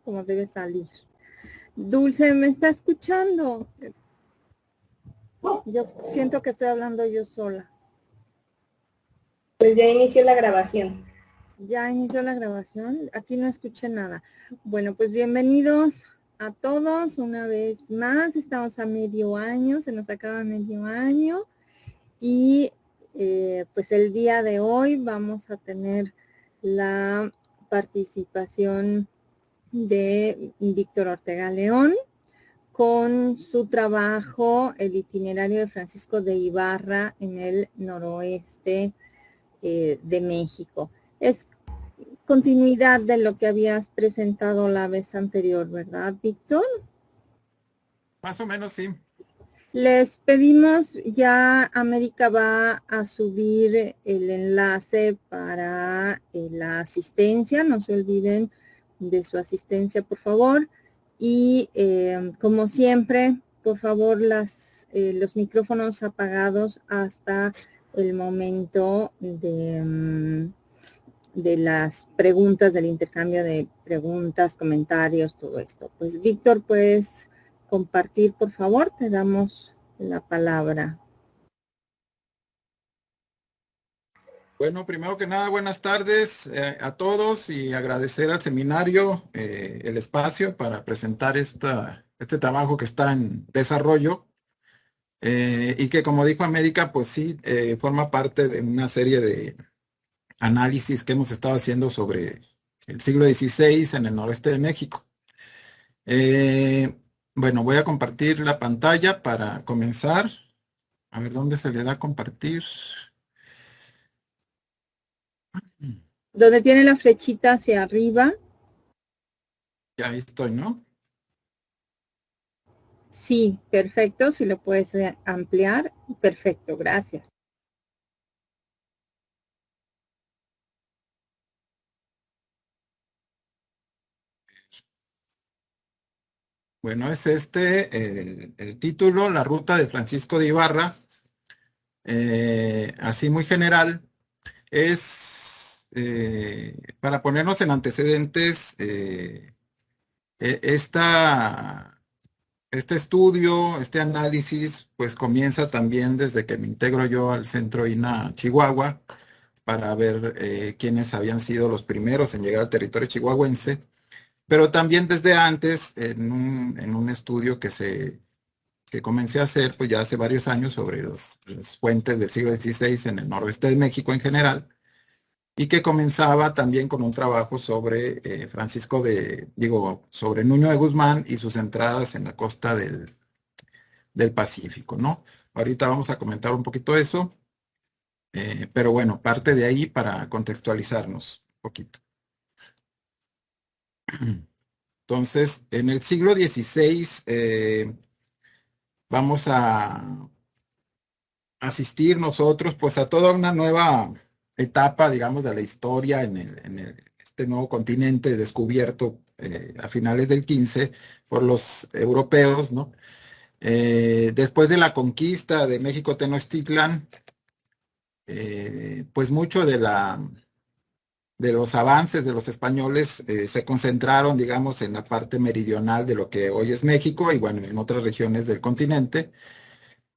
como debe salir. Dulce, ¿me está escuchando? Yo siento que estoy hablando yo sola. Pues ya inició la grabación. Ya inició la grabación. Aquí no escuché nada. Bueno, pues bienvenidos a todos una vez más. Estamos a medio año, se nos acaba medio año. Y pues el día de hoy vamos a tener la participación de Víctor Ortega León con su trabajo, el itinerario de Francisco de Ibarra en el noroeste de México. Es continuidad de lo que habías presentado la vez anterior, ¿verdad, Víctor? Más o menos, sí. Les pedimos, ya América va a subir el enlace para la asistencia, no se olviden de su asistencia, por favor. Y como siempre, por favor, los micrófonos apagados hasta el momento de las preguntas, del intercambio de preguntas, comentarios, todo esto. Pues Víctor, puedes compartir, por favor, te damos la palabra. Bueno, primero que nada, buenas tardes a todos y agradecer al seminario el espacio para presentar este trabajo que está en desarrollo y que, como dijo América, pues sí, forma parte de una serie de análisis que hemos estado haciendo sobre el siglo XVI en el noroeste de México. Bueno, voy a compartir la pantalla para comenzar. A ver, ¿dónde se le da a compartir? Donde tiene la flechita hacia arriba. Ya ahí estoy, ¿no? Sí, perfecto, si lo puedes ampliar, perfecto, gracias. Bueno, es el título, La ruta de Francisco de Ibarra, así muy general, es para ponernos en antecedentes, este estudio, este análisis, pues comienza también desde que me integro yo al Centro INAH Chihuahua, para ver quiénes habían sido los primeros en llegar al territorio chihuahuense, pero también desde antes, en un estudio que comencé a hacer pues ya hace varios años sobre las fuentes del siglo XVI en el noroeste de México en general, y que comenzaba también con un trabajo sobre sobre Nuño de Guzmán y sus entradas en la costa del Pacífico, ¿no? Ahorita vamos a comentar un poquito eso, pero bueno, parte de ahí para contextualizarnos un poquito. Entonces, en el siglo XVI vamos a asistir nosotros pues a toda una nueva etapa, digamos, de la historia en este nuevo continente descubierto a finales del 15 por los europeos, ¿no? Después de la conquista de México Tenochtitlan, pues mucho de los avances de los españoles se concentraron, digamos, en la parte meridional de lo que hoy es México y bueno, en otras regiones del continente.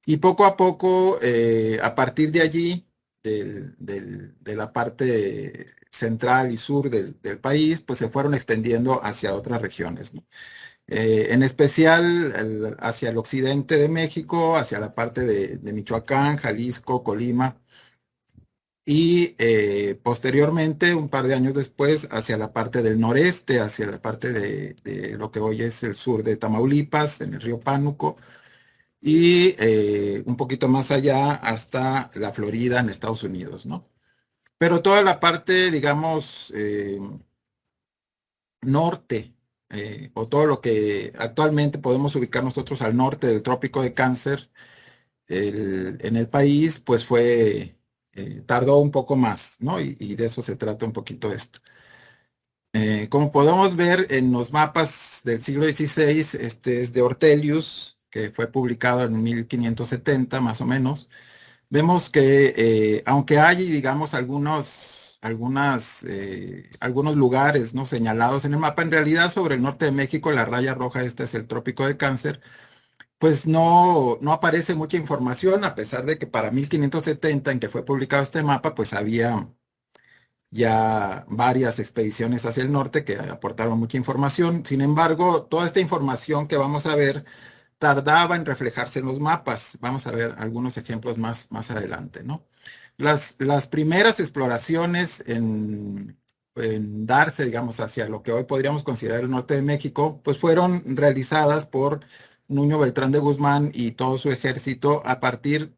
Y poco a poco, a partir de allí, de la parte central y sur del país, pues se fueron extendiendo hacia otras regiones, ¿no? En especial hacia el occidente de México, hacia la parte de Michoacán, Jalisco, Colima, y posteriormente, un par de años después, hacia la parte del noreste, hacia la parte de lo que hoy es el sur de Tamaulipas, en el río Pánuco, y un poquito más allá hasta la Florida en Estados Unidos, ¿no? Pero toda la parte, digamos, norte, o todo lo que actualmente podemos ubicar nosotros al norte del Trópico de Cáncer, en el país, pues tardó un poco más, ¿no? Y de eso se trata un poquito esto. Como podemos ver en los mapas del siglo XVI, este es de Ortelius, que fue publicado en 1570 más o menos. Vemos que aunque hay, digamos, algunos lugares, ¿no?, señalados en el mapa. En realidad, sobre el norte de México, la raya roja, este es el Trópico de Cáncer, pues no aparece mucha información, a pesar de que para 1570, en que fue publicado este mapa, pues había ya varias expediciones hacia el norte que aportaron mucha información. Sin embargo, toda esta información que vamos a ver tardaba en reflejarse en los mapas. Vamos a ver algunos ejemplos más adelante, ¿no? Las primeras exploraciones en darse, digamos, hacia lo que hoy podríamos considerar el norte de México, pues fueron realizadas por Nuño Beltrán de Guzmán y todo su ejército a partir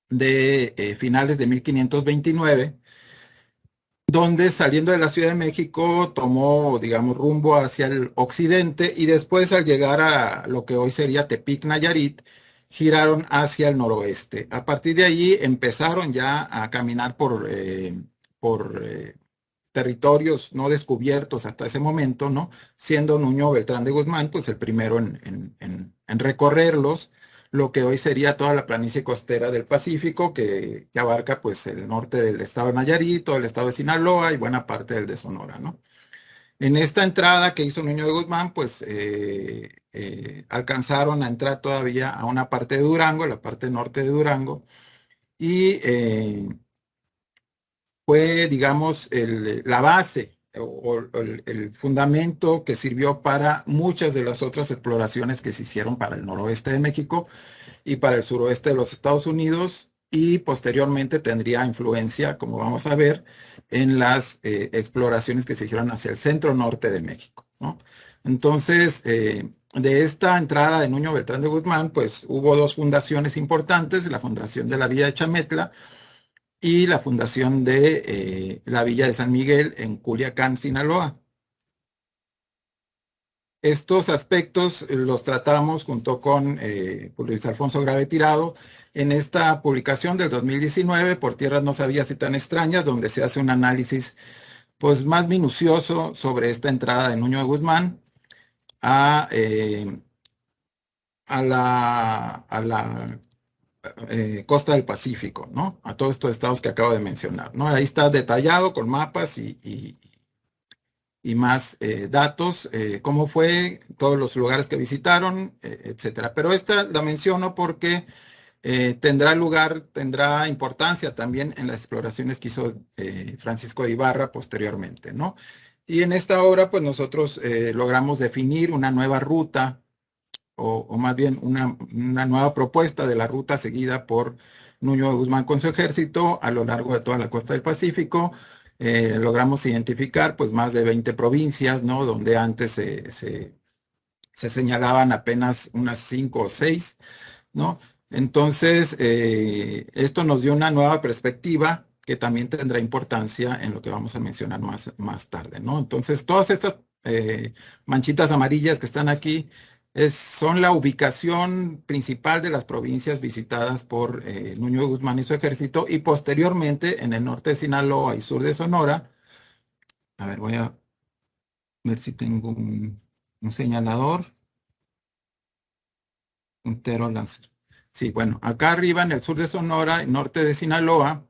de finales de 1529, donde saliendo de la Ciudad de México tomó, digamos, rumbo hacia el occidente y después al llegar a lo que hoy sería Tepic, Nayarit, giraron hacia el noroeste. A partir de allí empezaron ya a caminar por territorios no descubiertos hasta ese momento, ¿no? Siendo Nuño Beltrán de Guzmán, pues el primero en recorrerlos, lo que hoy sería toda la planicie costera del Pacífico, que abarca pues el norte del estado de Nayarit, todo el estado de Sinaloa y buena parte del de Sonora, ¿no? En esta entrada que hizo Nuño de Guzmán, pues alcanzaron a entrar todavía a una parte de Durango, la parte norte de Durango, y fue, digamos, la base o el fundamento que sirvió para muchas de las otras exploraciones que se hicieron para el noroeste de México y para el suroeste de los Estados Unidos, y posteriormente tendría influencia, como vamos a ver, en las exploraciones que se hicieron hacia el centro norte de México, ¿no? Entonces, de esta entrada de Nuño Beltrán de Guzmán, pues hubo dos fundaciones importantes: la fundación de la Villa de Chametla y la fundación de la Villa de San Miguel en Culiacán, Sinaloa. Estos aspectos los tratamos junto con Luis Alfonso Grave Tirado en esta publicación del 2019, Por Tierras No Sabidas y Tan Extrañas, donde se hace un análisis pues más minucioso sobre esta entrada de Nuño de Guzmán a la costa del Pacífico, ¿no? A todos estos estados que acabo de mencionar, ¿no? Ahí está detallado con mapas y más datos, cómo fue, todos los lugares que visitaron, etcétera. Pero esta la menciono porque tendrá importancia también en las exploraciones que hizo Francisco de Ibarra posteriormente, ¿no? Y en esta obra, pues nosotros logramos definir una nueva ruta, o más bien una nueva propuesta de la ruta seguida por Nuño de Guzmán con su ejército a lo largo de toda la costa del Pacífico. Logramos identificar pues más de 20 provincias, ¿no?, donde antes se señalaban apenas unas 5 o 6, ¿no? Entonces, esto nos dio una nueva perspectiva que también tendrá importancia en lo que vamos a mencionar más tarde, ¿no? Entonces, todas estas manchitas amarillas que están aquí son la ubicación principal de las provincias visitadas por Nuño de Guzmán y su ejército, y posteriormente en el norte de Sinaloa y sur de Sonora. A ver, voy a ver si tengo un señalador. Puntero láser. Sí, bueno, acá arriba en el sur de Sonora, norte de Sinaloa,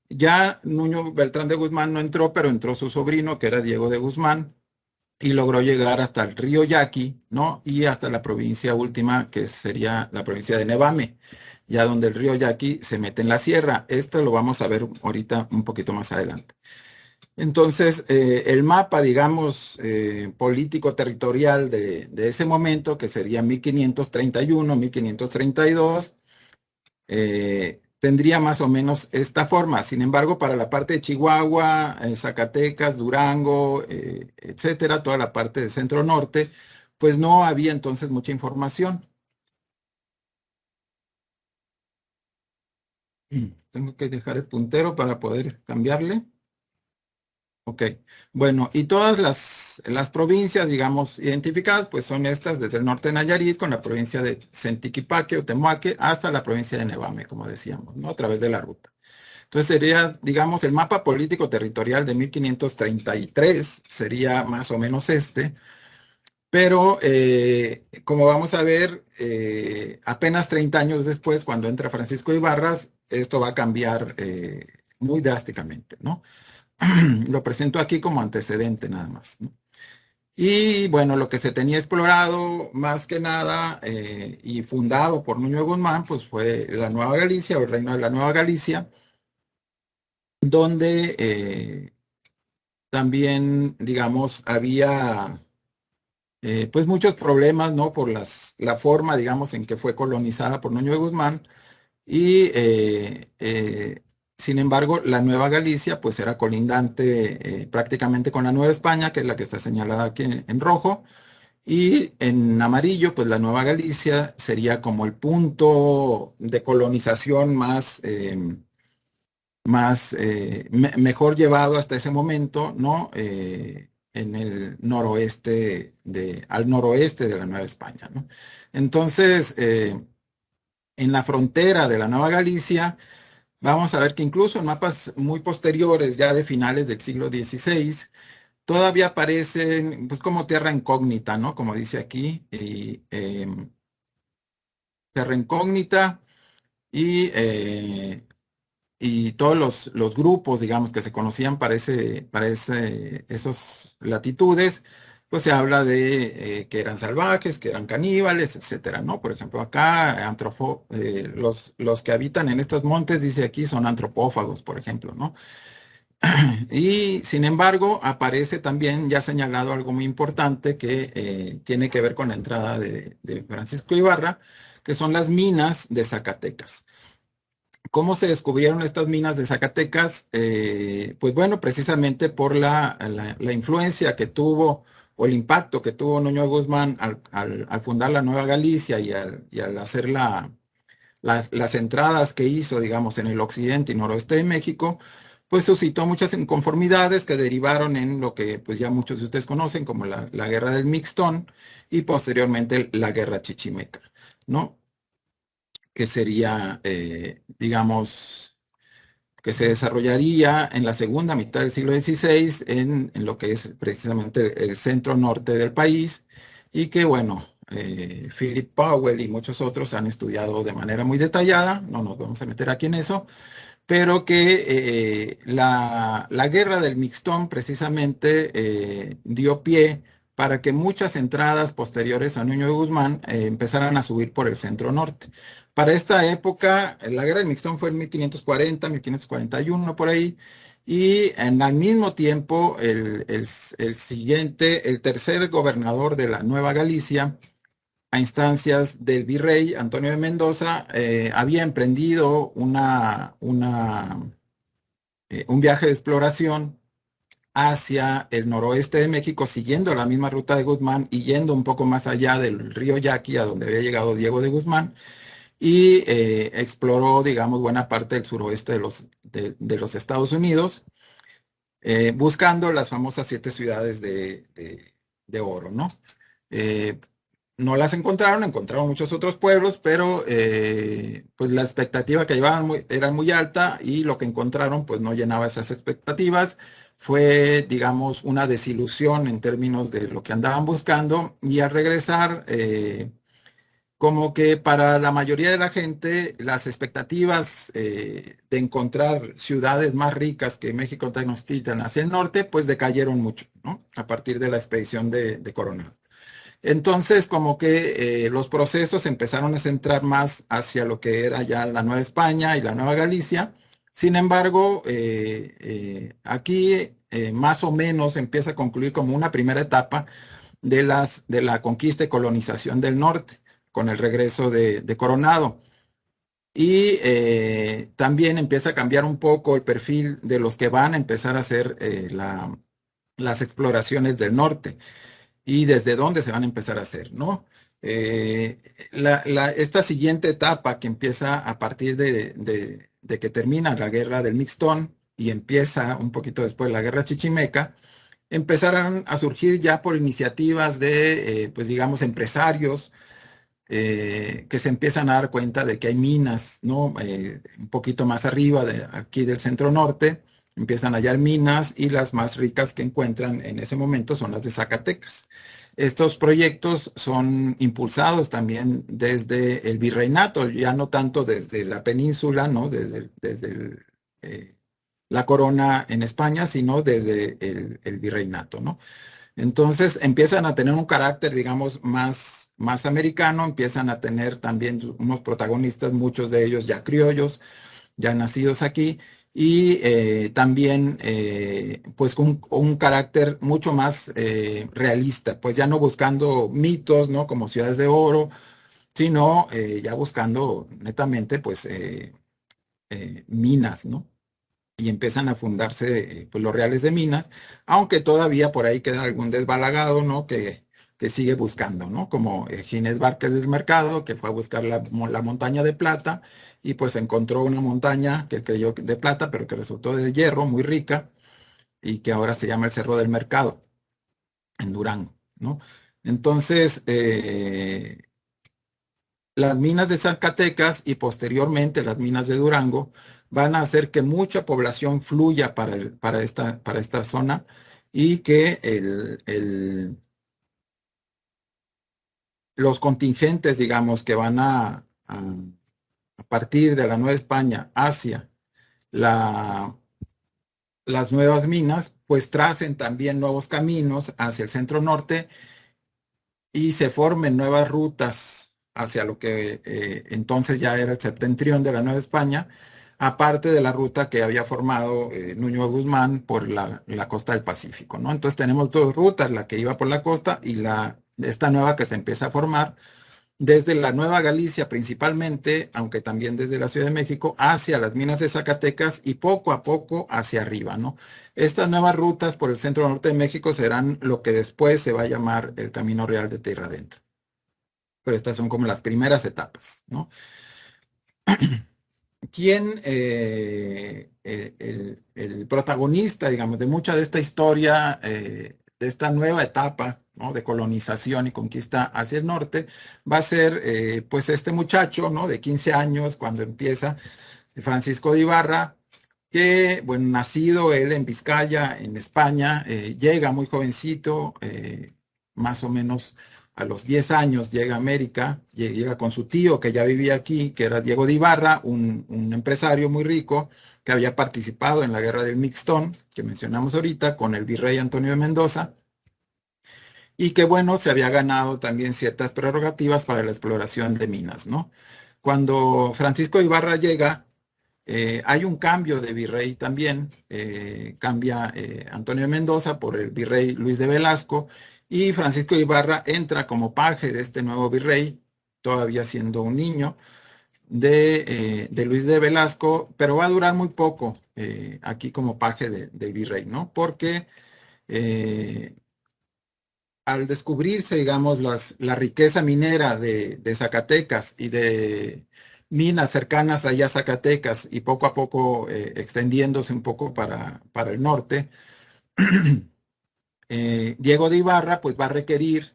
ya Nuño Beltrán de Guzmán no entró, pero entró su sobrino, que era Diego de Guzmán, y logró llegar hasta el río Yaqui, ¿no? Y hasta la provincia última, que sería la provincia de Nevame, ya donde el río Yaqui se mete en la sierra. Esto lo vamos a ver ahorita un poquito más adelante. Entonces, el mapa, digamos, político-territorial de ese momento, que sería 1531, 1532, tendría más o menos esta forma. Sin embargo, para la parte de Chihuahua, Zacatecas, Durango, etcétera, toda la parte del centro-norte, pues no había entonces mucha información. Tengo que dejar el puntero para poder cambiarle. Ok, bueno, y todas las provincias, digamos, identificadas, pues son estas: desde el norte de Nayarit, con la provincia de Sentiquipaque o Temuaque, hasta la provincia de Nevame, como decíamos, ¿no?, a través de la ruta. Entonces sería, digamos, el mapa político territorial de 1533, sería más o menos este, pero como vamos a ver, apenas 30 años después, cuando entra Francisco Ibarra, esto va a cambiar muy drásticamente, ¿no? Lo presento aquí como antecedente nada más, ¿no? Y bueno, lo que se tenía explorado más que nada y fundado por Nuño de Guzmán, pues fue la Nueva Galicia o el Reino de la Nueva Galicia, donde también, digamos, había pues muchos problemas, ¿no? Por la forma, digamos, en que fue colonizada por Nuño de Guzmán. Y sin embargo, la Nueva Galicia pues era colindante prácticamente con la Nueva España, que es la que está señalada aquí en rojo, y en amarillo pues la Nueva Galicia sería como el punto de colonización mejor llevado hasta ese momento, ¿no? En el noroeste al noroeste de la Nueva España, ¿no? Entonces, en la frontera de la Nueva Galicia, vamos a ver que incluso en mapas muy posteriores, ya de finales del siglo XVI, todavía aparecen pues como tierra incógnita, ¿no? Como dice aquí, y, tierra incógnita y todos los grupos, digamos, que se conocían esas latitudes, pues se habla de que eran salvajes, que eran caníbales, etcétera, ¿no? Por ejemplo, acá los que habitan en estos montes, dice aquí, son antropófagos, por ejemplo, ¿no? Y sin embargo, aparece también ya señalado algo muy importante que tiene que ver con la entrada de Francisco Ibarra, que son las minas de Zacatecas. ¿Cómo se descubrieron estas minas de Zacatecas? Pues bueno, precisamente por la influencia que tuvo o el impacto que tuvo Nuño de Guzmán al fundar la Nueva Galicia y al hacer las entradas que hizo, digamos, en el occidente y noroeste de México, pues suscitó muchas inconformidades que derivaron en lo que pues ya muchos de ustedes conocen como la Guerra del Mixtón y posteriormente la Guerra Chichimeca, ¿no? Que sería, digamos, que se desarrollaría en la segunda mitad del siglo XVI en lo que es precisamente el centro norte del país y que, bueno, Philip Powell y muchos otros han estudiado de manera muy detallada, no nos vamos a meter aquí en eso, pero que la guerra del Mixtón precisamente dio pie para que muchas entradas posteriores a Nuño de Guzmán empezaran a subir por el centro norte. Para esta época, la guerra del Mixtón fue en 1540, 1541, por ahí, y al mismo tiempo el tercer gobernador de la Nueva Galicia, a instancias del virrey Antonio de Mendoza, había emprendido un viaje de exploración hacia el noroeste de México, siguiendo la misma ruta de Guzmán y yendo un poco más allá del río Yaqui, a donde había llegado Diego de Guzmán, y exploró, digamos, buena parte del suroeste de los Estados Unidos, buscando las famosas 7 ciudades de oro, ¿no? Eh, no las encontraron muchos otros pueblos, pero pues la expectativa que llevaban era muy alta y lo que encontraron pues no llenaba esas expectativas. Fue, digamos, una desilusión en términos de lo que andaban buscando y al regresar, como que para la mayoría de la gente las expectativas de encontrar ciudades más ricas que México Tenochtitlan hacia el norte, pues decayeron mucho, ¿no? A partir de la expedición de Coronado. Entonces, como que los procesos empezaron a centrar más hacia lo que era ya la Nueva España y la Nueva Galicia. Sin embargo, aquí más o menos empieza a concluir como una primera etapa de la conquista y colonización del norte, con el regreso de Coronado. Y también empieza a cambiar un poco el perfil de los que van a empezar a hacer las exploraciones del norte y desde dónde se van a empezar a hacer, ¿no? Esta siguiente etapa que empieza a partir de que termina la guerra del Mixtón y empieza un poquito después la guerra chichimeca, empezarán a surgir ya por iniciativas de, pues digamos, empresarios que se empiezan a dar cuenta de que hay minas, ¿no? Un poquito más arriba de aquí del centro norte, empiezan a hallar minas y las más ricas que encuentran en ese momento son las de Zacatecas. Estos proyectos son impulsados también desde el virreinato, ya no tanto desde la península, ¿no? Desde la corona en España, sino desde el virreinato, ¿no? Entonces empiezan a tener un carácter, digamos, más americano, empiezan a tener también unos protagonistas, muchos de ellos ya criollos, ya nacidos aquí, y también pues con un carácter mucho más realista, pues ya no buscando mitos, ¿no? Como ciudades de oro, sino ya buscando netamente pues minas, ¿no? Y empiezan a fundarse pues, los reales de minas, aunque todavía por ahí queda algún desbalagado, ¿no? Que sigue buscando, ¿no? Como Ginés Vázquez del Mercado, que fue a buscar la montaña de plata y pues encontró una montaña que creyó de plata, pero que resultó de hierro, muy rica, y que ahora se llama el Cerro del Mercado, en Durango, ¿no? Entonces, las minas de Zacatecas y posteriormente las minas de Durango van a hacer que mucha población fluya para esta zona y que los contingentes, digamos, que van a partir de la Nueva España hacia la, las nuevas minas, pues tracen también nuevos caminos hacia el centro norte y se formen nuevas rutas hacia lo que entonces ya era el septentrión de la Nueva España, aparte de la ruta que había formado Nuño de Guzmán por la costa del Pacífico, ¿no? Entonces tenemos dos rutas, la que iba por la costa y esta nueva que se empieza a formar desde la Nueva Galicia principalmente, aunque también desde la Ciudad de México, hacia las minas de Zacatecas y poco a poco hacia arriba, ¿no? Estas nuevas rutas por el centro norte de México serán lo que después se va a llamar el Camino Real de Tierra Adentro. Pero estas son como las primeras etapas, ¿no? ¿Quién, el protagonista, digamos, de mucha de esta historia, de esta nueva etapa, ¿no? De colonización y conquista hacia el norte, va a ser, pues, este muchacho, ¿no? De 15 años, cuando empieza, Francisco de Ibarra, que, bueno, nacido él en Vizcaya, en España, llega muy jovencito, más o menos a los 10 años llega a América, llega con su tío que ya vivía aquí, que era Diego de Ibarra, un empresario muy rico que había participado en la guerra del Mixtón, que mencionamos ahorita, con el virrey Antonio de Mendoza, y que, bueno, se había ganado también ciertas prerrogativas para la exploración de minas, ¿no? Cuando Francisco de Ibarra llega, hay un cambio de virrey también, cambia Antonio de Mendoza por el virrey Luis de Velasco y Francisco de Ibarra entra como paje de este nuevo virrey, todavía siendo un niño, de Luis de Velasco, pero va a durar muy poco aquí como paje del virrey, ¿no? Porque eh, al descubrirse, digamos, la riqueza minera de Zacatecas y de minas cercanas allá a Zacatecas y poco a poco extendiéndose un poco para el norte, Diego de Ibarra pues va a requerir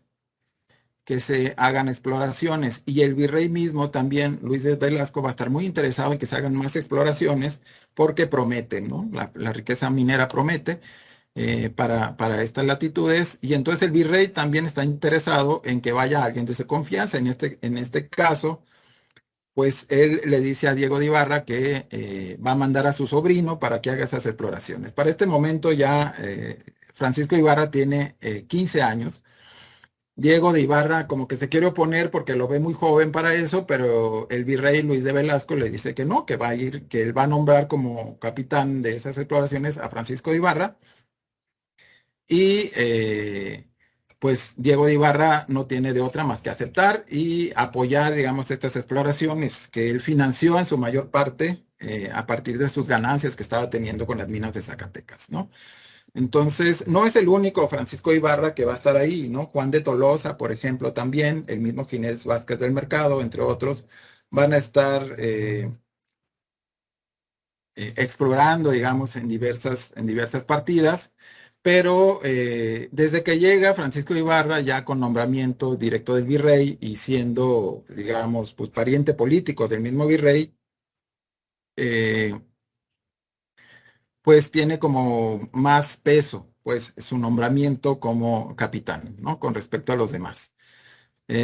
que se hagan exploraciones y el virrey mismo también, Luis de Velasco, va a estar muy interesado en que se hagan más exploraciones porque prometen, ¿no? La riqueza minera promete para estas latitudes y entonces el virrey también está interesado en que vaya alguien de su confianza. En este caso, pues él le dice a Diego de Ibarra que va a mandar a su sobrino para que haga esas exploraciones. Para este momento ya Francisco Ibarra tiene 15 años. Diego de Ibarra como que se quiere oponer porque lo ve muy joven para eso, pero el virrey Luis de Velasco le dice que no, que va a ir, que él va a nombrar como capitán de esas exploraciones a Francisco de Ibarra. Y pues Diego de Ibarra no tiene de otra más que aceptar y apoyar, digamos, estas exploraciones que él financió en su mayor parte a partir de sus ganancias que estaba teniendo con las minas de Zacatecas, ¿no? Entonces, no es el único Francisco Ibarra que va a estar ahí, ¿no? Juan de Tolosa, por ejemplo, también, el mismo Ginés Vázquez del Mercado, entre otros, van a estar explorando, digamos, en diversas partidas, pero desde que llega Francisco Ibarra, ya con nombramiento directo del virrey y siendo, digamos, pues pariente político del mismo virrey, eh, pues tiene como más peso, pues su nombramiento como capitán, ¿no? Con respecto a los demás.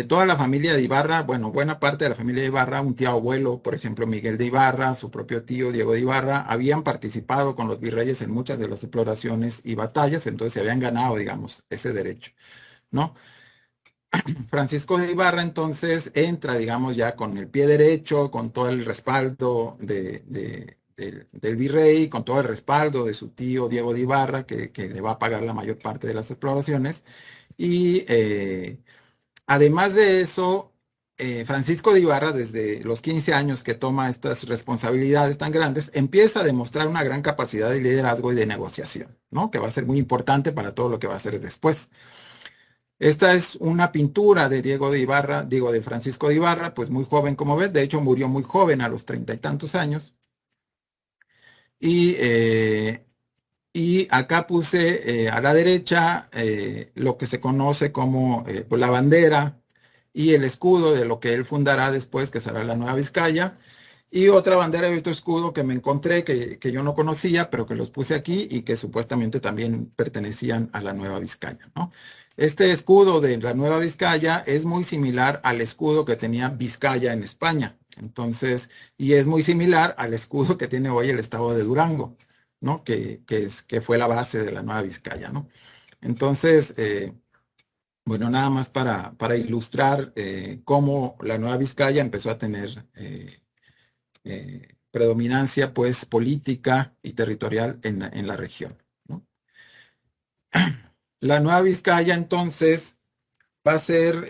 Toda la familia de Ibarra, bueno, buena parte de la familia de Ibarra, un tío abuelo, por ejemplo, Miguel de Ibarra, su propio tío Diego de Ibarra, habían participado con los virreyes en muchas de las exploraciones y batallas, entonces se habían ganado, digamos, ese derecho, ¿no? Francisco de Ibarra entonces entra, digamos, ya con el pie derecho, con todo el respaldo del virrey, con todo el respaldo de su tío Diego de Ibarra, que le va a pagar la mayor parte de las exploraciones, y además de eso, Francisco de Ibarra, desde los 15 años que toma estas responsabilidades tan grandes, empieza a demostrar una gran capacidad de liderazgo y de negociación, ¿no? Que va a ser muy importante para todo lo que va a hacer después. Esta es una pintura de Diego de Ibarra, digo, de Francisco de Ibarra, pues muy joven, como ves, de hecho murió muy joven, a los 30 y tantos años. Y, y acá puse a la derecha lo que se conoce como pues, la bandera y el escudo de lo que él fundará después, que será la Nueva Vizcaya. Y otra bandera y otro escudo que me encontré, que yo no conocía, pero que los puse aquí y que supuestamente también pertenecían a la Nueva Vizcaya, ¿no? Este escudo de la Nueva Vizcaya es muy similar al escudo que tenía Vizcaya en España. Entonces, y es muy similar al escudo que tiene hoy el estado de Durango, ¿no? Que fue la base de la Nueva Vizcaya, ¿no? Entonces, bueno, nada más para ilustrar cómo la Nueva Vizcaya empezó a tener predominancia, pues, política y territorial en la región, ¿no? La Nueva Vizcaya, entonces, va a ser,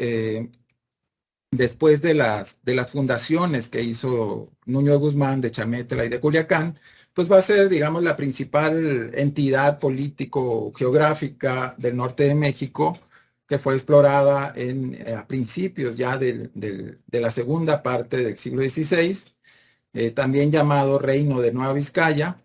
después de las fundaciones que hizo Nuño de Guzmán, de Chametla y de Culiacán, pues va a ser, digamos, la principal entidad político-geográfica del norte de México, que fue explorada a principios ya de la segunda parte del siglo XVI, también llamado Reino de Nueva Vizcaya,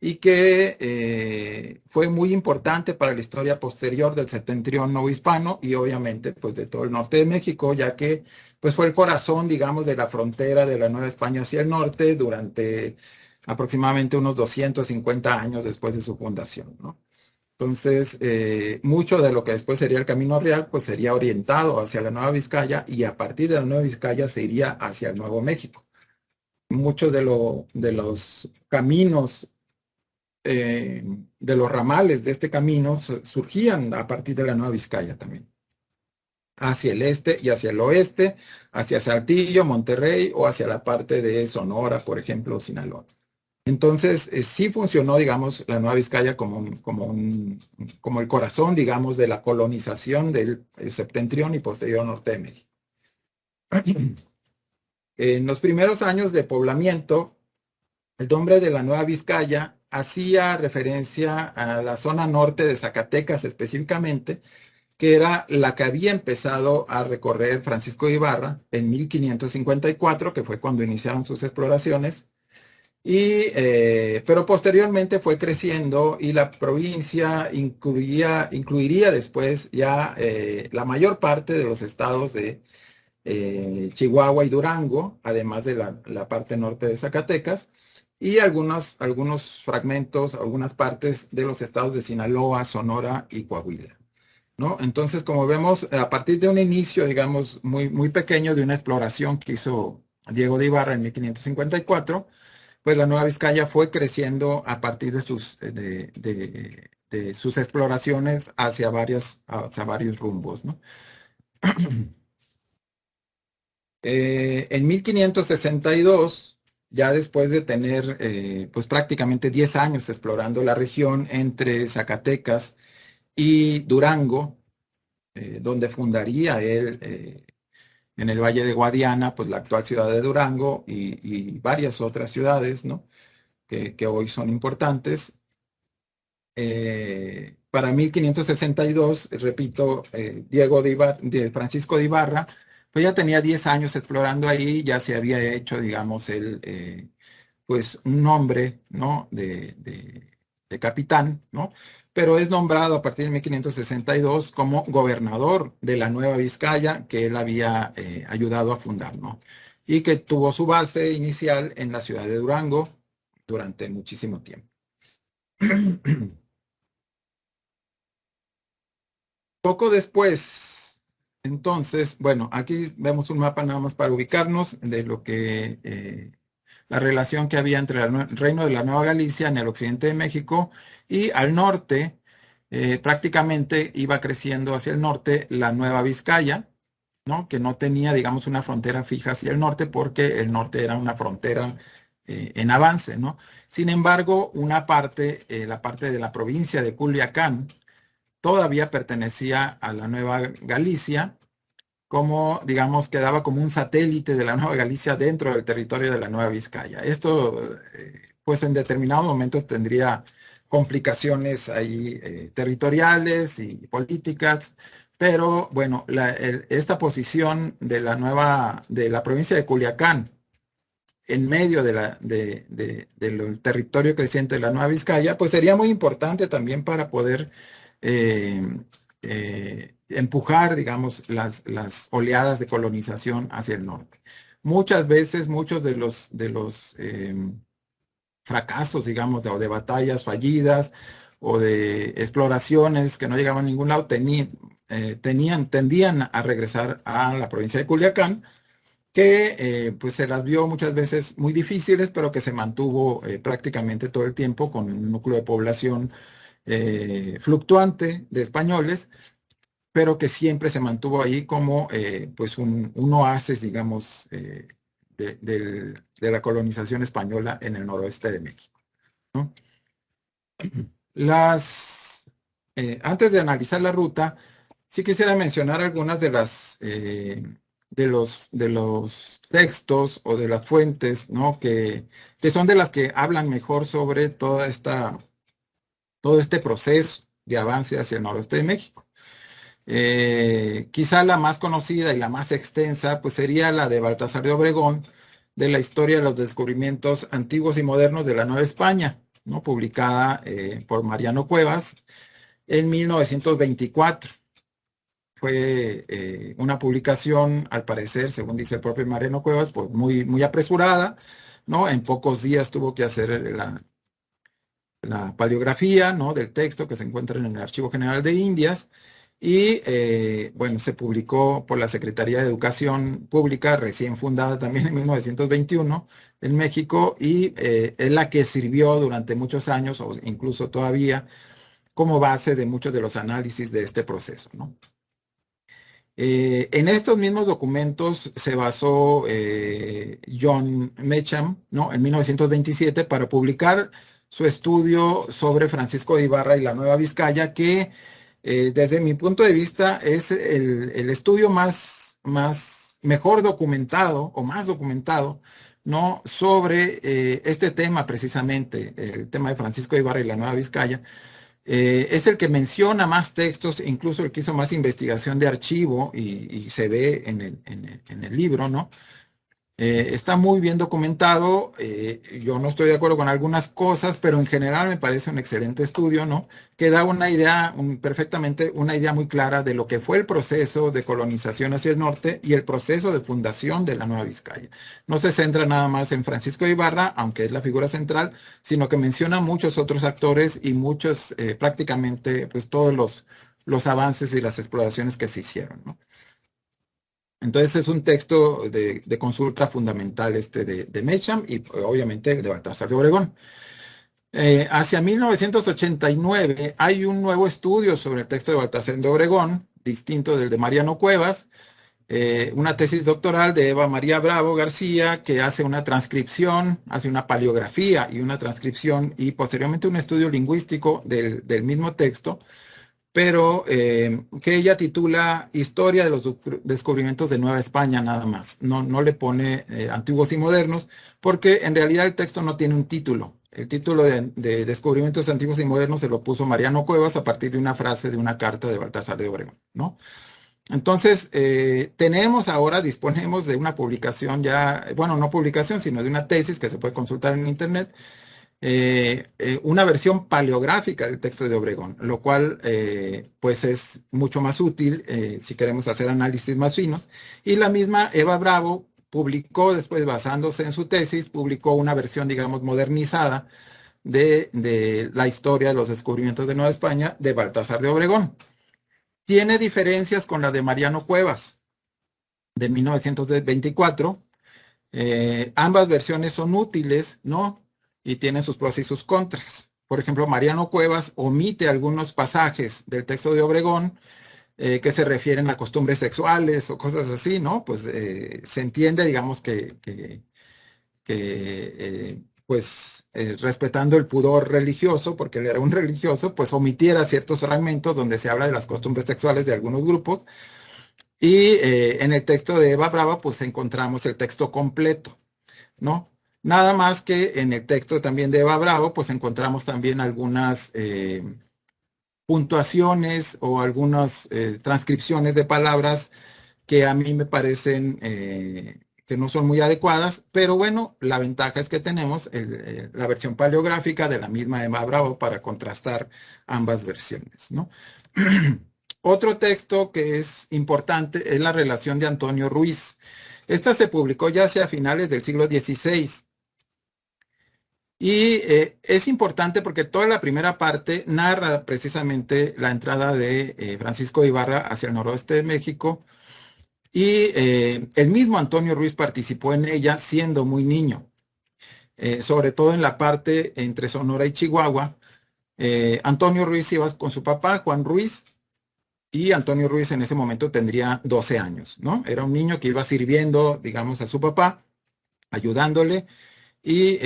y que fue muy importante para la historia posterior del septentrión novohispano y obviamente pues de todo el norte de México, ya que pues fue el corazón, digamos, de la frontera de la Nueva España hacia el norte durante aproximadamente unos 250 años después de su fundación, ¿no? Entonces, mucho de lo que después sería el Camino Real, pues sería orientado hacia la Nueva Vizcaya y a partir de la Nueva Vizcaya se iría hacia el Nuevo México. Muchos de los caminos, de los ramales de este camino surgían a partir de la Nueva Vizcaya también, hacia el este y hacia el oeste, hacia Saltillo, Monterrey o hacia la parte de Sonora, por ejemplo, Sinaloa. Entonces, sí funcionó, digamos, la Nueva Vizcaya como el corazón, digamos, de la colonización del septentrión y posterior norte de México. En los primeros años de poblamiento, el nombre de la Nueva Vizcaya hacía referencia a la zona norte de Zacatecas específicamente, que era la que había empezado a recorrer Francisco de Ibarra en 1554, que fue cuando iniciaron sus exploraciones, pero posteriormente fue creciendo y la provincia incluiría después ya la mayor parte de los estados de Chihuahua y Durango, además de la parte norte de Zacatecas, y algunos fragmentos, algunas partes de los estados de Sinaloa, Sonora y Coahuila, ¿no? Entonces, como vemos, a partir de un inicio, digamos, muy, muy pequeño de una exploración que hizo Diego de Ibarra en 1554, pues la Nueva Vizcaya fue creciendo a partir de sus exploraciones hacia varios rumbos, ¿no? En 1562, ya después de tener pues prácticamente 10 años explorando la región entre Zacatecas y Durango, donde fundaría él en el Valle de Guadiana, pues la actual ciudad de Durango y varias otras ciudades, ¿no? Que hoy son importantes. Para 1562, repito, Francisco de Ibarra, pues ya tenía 10 años explorando ahí, ya se había hecho, digamos, pues un nombre, ¿no? De capitán, ¿no? Pero es nombrado a partir de 1562 como gobernador de la Nueva Vizcaya que él había ayudado a fundar, ¿no? Y que tuvo su base inicial en la ciudad de Durango durante muchísimo tiempo. Poco después Entonces, bueno, aquí vemos un mapa nada más para ubicarnos de lo que la relación que había entre el reino de la Nueva Galicia en el occidente de México y al norte, prácticamente iba creciendo hacia el norte la Nueva Vizcaya, ¿no? Que no tenía, digamos, una frontera fija hacia el norte porque el norte era una frontera en avance, ¿no? Sin embargo, una parte, la parte de la provincia de Culiacán, todavía pertenecía a la Nueva Galicia, como, digamos, quedaba como un satélite de la Nueva Galicia dentro del territorio de la Nueva Vizcaya. Esto, pues en determinados momentos tendría complicaciones ahí territoriales y políticas, pero bueno, esta posición de de la provincia de Culiacán, en medio del territorio creciente de la Nueva Vizcaya, pues sería muy importante también para poder eh, empujar, digamos, las oleadas de colonización hacia el norte. Muchas veces, muchos de los fracasos, digamos, o de batallas fallidas o de exploraciones que no llegaban a ningún lado, tendían a regresar a la provincia de Culiacán, que pues se las vio muchas veces muy difíciles, pero que se mantuvo prácticamente todo el tiempo con un núcleo de población fluctuante de españoles, pero que siempre se mantuvo ahí como pues un oasis, digamos, de la colonización española en el noroeste de México, ¿no? Antes de analizar la ruta, sí quisiera mencionar algunas de de los textos o de las fuentes, ¿no? Que son de las que hablan mejor sobre todo este proceso de avance hacia el noroeste de México. Quizá la más conocida y la más extensa, pues sería la de Baltasar de Obregón, de la historia de los descubrimientos antiguos y modernos de la Nueva España, ¿no? Publicada por Mariano Cuevas en 1924. Fue una publicación, al parecer, según dice el propio Mariano Cuevas, pues muy apresurada, ¿no? En pocos días tuvo que hacer la paleografía, ¿no? Del texto que se encuentra en el Archivo General de Indias y, bueno, se publicó por la Secretaría de Educación Pública, recién fundada también en 1921 en México, y es la que sirvió durante muchos años, o incluso todavía, como base de muchos de los análisis de este proceso, ¿no? En estos mismos documentos se basó John Meacham, ¿no? En 1927 para publicar su estudio sobre Francisco de Ibarra y la Nueva Vizcaya, que desde mi punto de vista es el estudio mejor documentado o más documentado, ¿no? Sobre este tema precisamente, el tema de Francisco de Ibarra y la Nueva Vizcaya. Es el que menciona más textos, incluso el que hizo más investigación de archivo y se ve en el libro, ¿no? Está muy bien documentado. Yo no estoy de acuerdo con algunas cosas, pero en general me parece un excelente estudio, ¿no? Que da una idea, perfectamente una idea muy clara de lo que fue el proceso de colonización hacia el norte y el proceso de fundación de la Nueva Vizcaya. No se centra nada más en Francisco de Ibarra, aunque es la figura central, sino que menciona muchos otros actores y muchos, prácticamente, pues todos los avances y las exploraciones que se hicieron, ¿no? Entonces es un texto de consulta fundamental de Meacham y obviamente de Baltasar de Obregón. Hacia 1989 hay un nuevo estudio sobre el texto de Baltasar de Obregón, distinto del de Mariano Cuevas, una tesis doctoral de Eva María Bravo García, que hace una transcripción, hace una paleografía y una transcripción y posteriormente un estudio lingüístico del mismo texto, pero que ella titula Historia de los descubrimientos de Nueva España nada más. No le pone antiguos y modernos, porque en realidad el texto no tiene un título. El título de Descubrimientos antiguos y modernos se lo puso Mariano Cuevas a partir de una frase de una carta de Baltasar de Obregón, ¿no? Entonces, disponemos de una publicación ya, bueno, no publicación, sino de una tesis que se puede consultar en internet, una versión paleográfica del texto de Obregón, lo cual pues es mucho más útil si queremos hacer análisis más finos. Y la misma Eva Bravo publicó después, basándose en su tesis, publicó una versión, digamos, modernizada de la historia de los descubrimientos de Nueva España de Baltasar de Obregón. Tiene diferencias con la de Mariano Cuevas, de 1924. Ambas versiones son útiles, ¿no? Y tienen sus pros y sus contras. Por ejemplo, Mariano Cuevas omite algunos pasajes del texto de Obregón que se refieren a costumbres sexuales o cosas así, ¿no? Pues se entiende, digamos, pues respetando el pudor religioso, porque él era un religioso, pues omitiera ciertos fragmentos donde se habla de las costumbres sexuales de algunos grupos. Y en el texto de Eva Brava, pues encontramos el texto completo, ¿no? Nada más que en el texto también de Eva Bravo, pues encontramos también algunas puntuaciones o algunas transcripciones de palabras que a mí me parecen que no son muy adecuadas, pero bueno, la ventaja es que tenemos la versión paleográfica de la misma Eva Bravo para contrastar ambas versiones, ¿no? Otro texto que es importante es la relación de Antonio Ruiz. Esta se publicó ya hacia finales del siglo XVI. Y es importante porque toda la primera parte narra precisamente la entrada de Francisco de Ibarra hacia el noroeste de México y el mismo Antonio Ruiz participó en ella siendo muy niño, sobre todo en la parte entre Sonora y Chihuahua. Antonio Ruiz iba con su papá, Juan Ruiz, y Antonio Ruiz en ese momento tendría 12 años, ¿no? Era un niño que iba sirviendo, digamos, a su papá, ayudándole y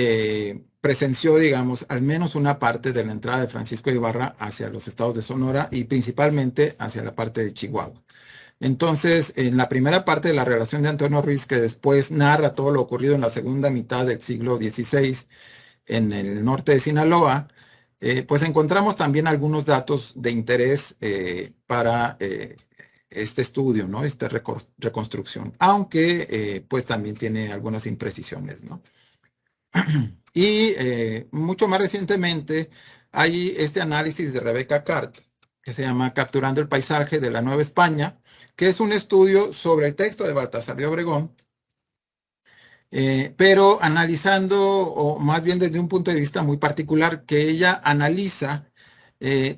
presenció, digamos, al menos una parte de la entrada de Francisco de Ibarra hacia los estados de Sonora y principalmente hacia la parte de Chihuahua. Entonces, en la primera parte de la relación de Antonio Ruiz, que después narra todo lo ocurrido en la segunda mitad del siglo XVI en el norte de Sinaloa, pues encontramos también algunos datos de interés para este estudio, ¿no? Esta reconstrucción, aunque pues también tiene algunas imprecisiones, ¿no? Y mucho más recientemente hay este análisis de Rebecca Cart, que se llama Capturando el paisaje de la Nueva España, que es un estudio sobre el texto de Baltasar de Obregón, pero analizando, o más bien desde un punto de vista muy particular, que ella analiza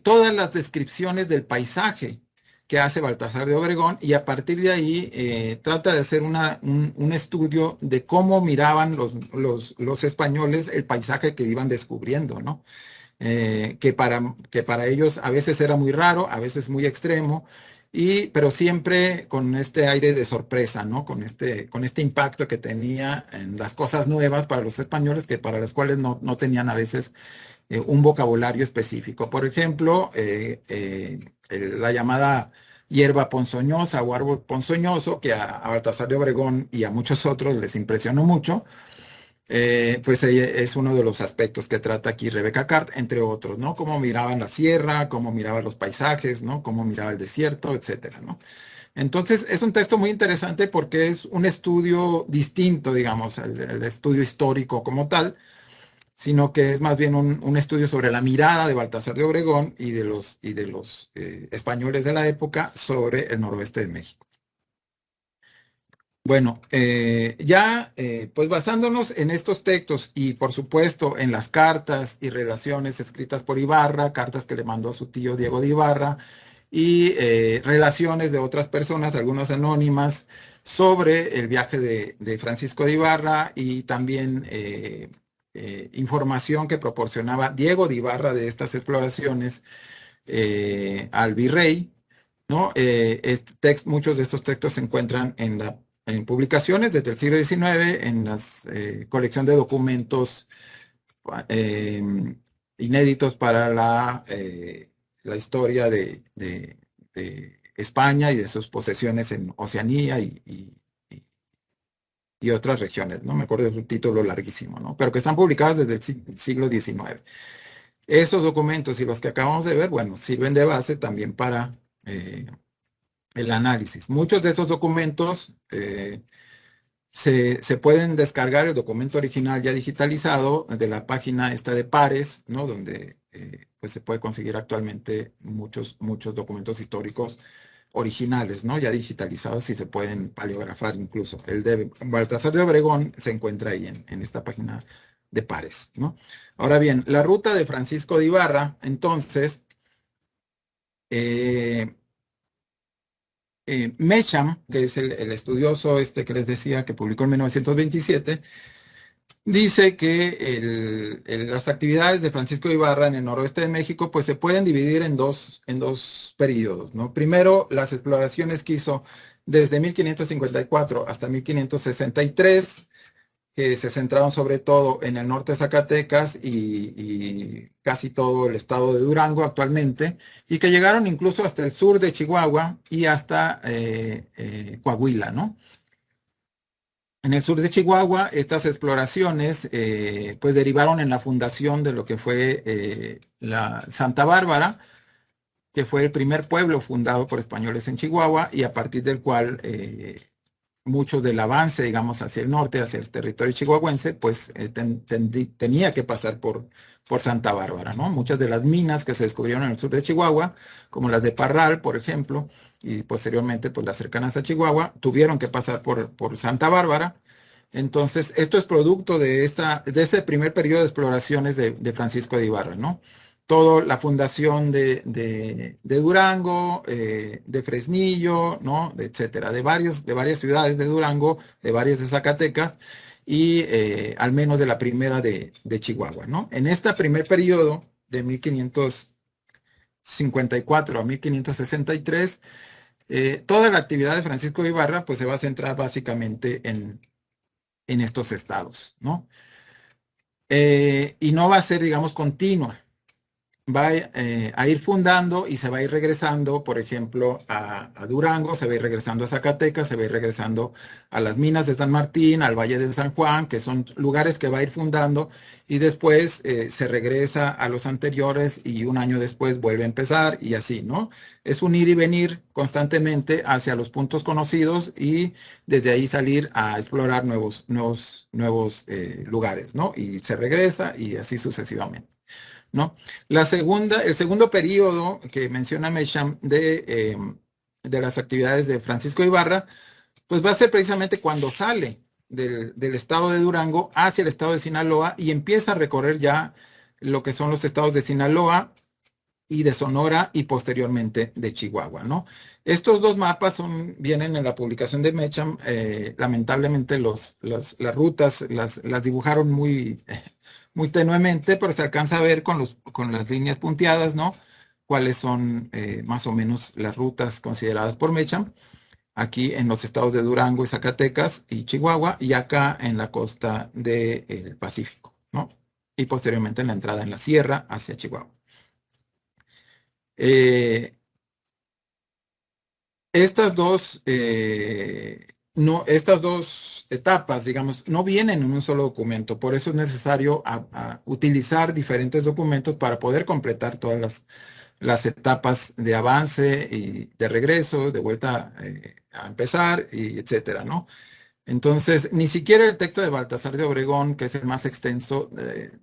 todas las descripciones del paisaje que hace Baltasar de Obregón y a partir de ahí trata de hacer un estudio de cómo miraban los españoles el paisaje que iban descubriendo, ¿no? Que para ellos a veces era muy raro, a veces muy extremo, pero siempre con este aire de sorpresa, ¿no? Con este impacto que tenía en las cosas nuevas para los españoles, que para las cuales no tenían a veces un vocabulario específico. Por ejemplo, la llamada hierba ponzoñosa o árbol ponzoñoso, que a Baltasar de Obregón y a muchos otros les impresionó mucho, pues es uno de los aspectos que trata aquí Rebecca Cart, entre otros, ¿no? Cómo miraban la sierra, cómo miraban los paisajes, ¿no? Cómo miraba el desierto, etcétera, ¿no? Entonces, es un texto muy interesante porque es un estudio distinto, digamos, al estudio histórico como tal, sino que es más bien un estudio sobre la mirada de Baltasar de Obregón y de los españoles de la época sobre el noroeste de México. Bueno, pues basándonos en estos textos y por supuesto en las cartas y relaciones escritas por Ibarra, cartas que le mandó a su tío Diego de Ibarra y relaciones de otras personas, algunas anónimas, sobre el viaje de Francisco de Ibarra y también información que proporcionaba Diego de Ibarra de estas exploraciones al virrey, ¿no? Muchos de estos textos se encuentran en publicaciones desde el siglo XIX, en la colección de documentos eh, inéditos para la historia de España y de sus posesiones en Oceanía y otras regiones, ¿no? Me acuerdo de su título larguísimo, ¿no? Pero que están publicadas desde el siglo XIX. Esos documentos y los que acabamos de ver, bueno, sirven de base también para el análisis. Muchos de estos documentos se pueden descargar el documento original ya digitalizado de la página esta de Pares, ¿no? Donde pues se puede conseguir actualmente muchos documentos históricos originales, ¿no? Ya digitalizados y se pueden paleografar incluso. El de Baltasar de Obregón se encuentra ahí en esta página de Pares, ¿no? Ahora bien, la ruta de Francisco de Ibarra, entonces, Mecham, que es el estudioso este que les decía que publicó en 1927, dice que las actividades de Francisco Ibarra en el noroeste de México pues se pueden dividir en dos periodos, ¿no? Primero, las exploraciones que hizo desde 1554 hasta 1563, que se centraron sobre todo en el norte de Zacatecas y casi todo el estado de Durango actualmente, y que llegaron incluso hasta el sur de Chihuahua y hasta Coahuila, ¿no? En el sur de Chihuahua, estas exploraciones pues derivaron en la fundación de lo que fue la Santa Bárbara, que fue el primer pueblo fundado por españoles en Chihuahua y a partir del cual mucho del avance, digamos, hacia el norte, hacia el territorio chihuahuense, pues tenía que pasar por Santa Bárbara, ¿no? Muchas de las minas que se descubrieron en el sur de Chihuahua, como las de Parral, por ejemplo, y posteriormente, pues las cercanas a Chihuahua, tuvieron que pasar por Santa Bárbara. Entonces, esto es producto de ese primer periodo de exploraciones de Francisco de Ibarra, ¿no? Toda la fundación de Durango, de Fresnillo, ¿no? Etcétera, de varias ciudades de Durango, de varias de Zacatecas y al menos de la primera de Chihuahua, ¿no? En este primer periodo de 1554 a 1563, toda la actividad de Francisco de Ibarra pues se va a centrar básicamente en estos estados, ¿no? Y no va a ser, digamos, continua. Va a ir fundando y se va a ir regresando, por ejemplo, a Durango, se va a ir regresando a Zacatecas, se va a ir regresando a las minas de San Martín, al Valle de San Juan, que son lugares que va a ir fundando y después se regresa a los anteriores y un año después vuelve a empezar y así, ¿no? Es un ir y venir constantemente hacia los puntos conocidos y desde ahí salir a explorar nuevos lugares, ¿no? Y se regresa y así sucesivamente. ¿No? El segundo periodo que menciona Mesham de las actividades de Francisco Ibarra, pues va a ser precisamente cuando sale del estado de Durango hacia el estado de Sinaloa y empieza a recorrer ya lo que son los estados de Sinaloa y de Sonora y posteriormente de Chihuahua, ¿no? Estos dos mapas vienen en la publicación de Mecham. Lamentablemente las rutas las dibujaron muy tenuemente, pero se alcanza a ver con las líneas punteadas, ¿no? Cuáles son más o menos las rutas consideradas por Mecham, aquí en los estados de Durango y Zacatecas y Chihuahua, y acá en la costa del Pacífico, ¿no? Y posteriormente en la entrada en la sierra hacia Chihuahua. Eh, estas dos, no, estas dos etapas, digamos, no vienen en un solo documento, por eso es necesario utilizar diferentes documentos para poder completar todas las etapas de avance y de regreso, de vuelta a empezar, y etcétera, ¿no? Entonces, ni siquiera el texto de Baltasar de Obregón, que es el más extenso,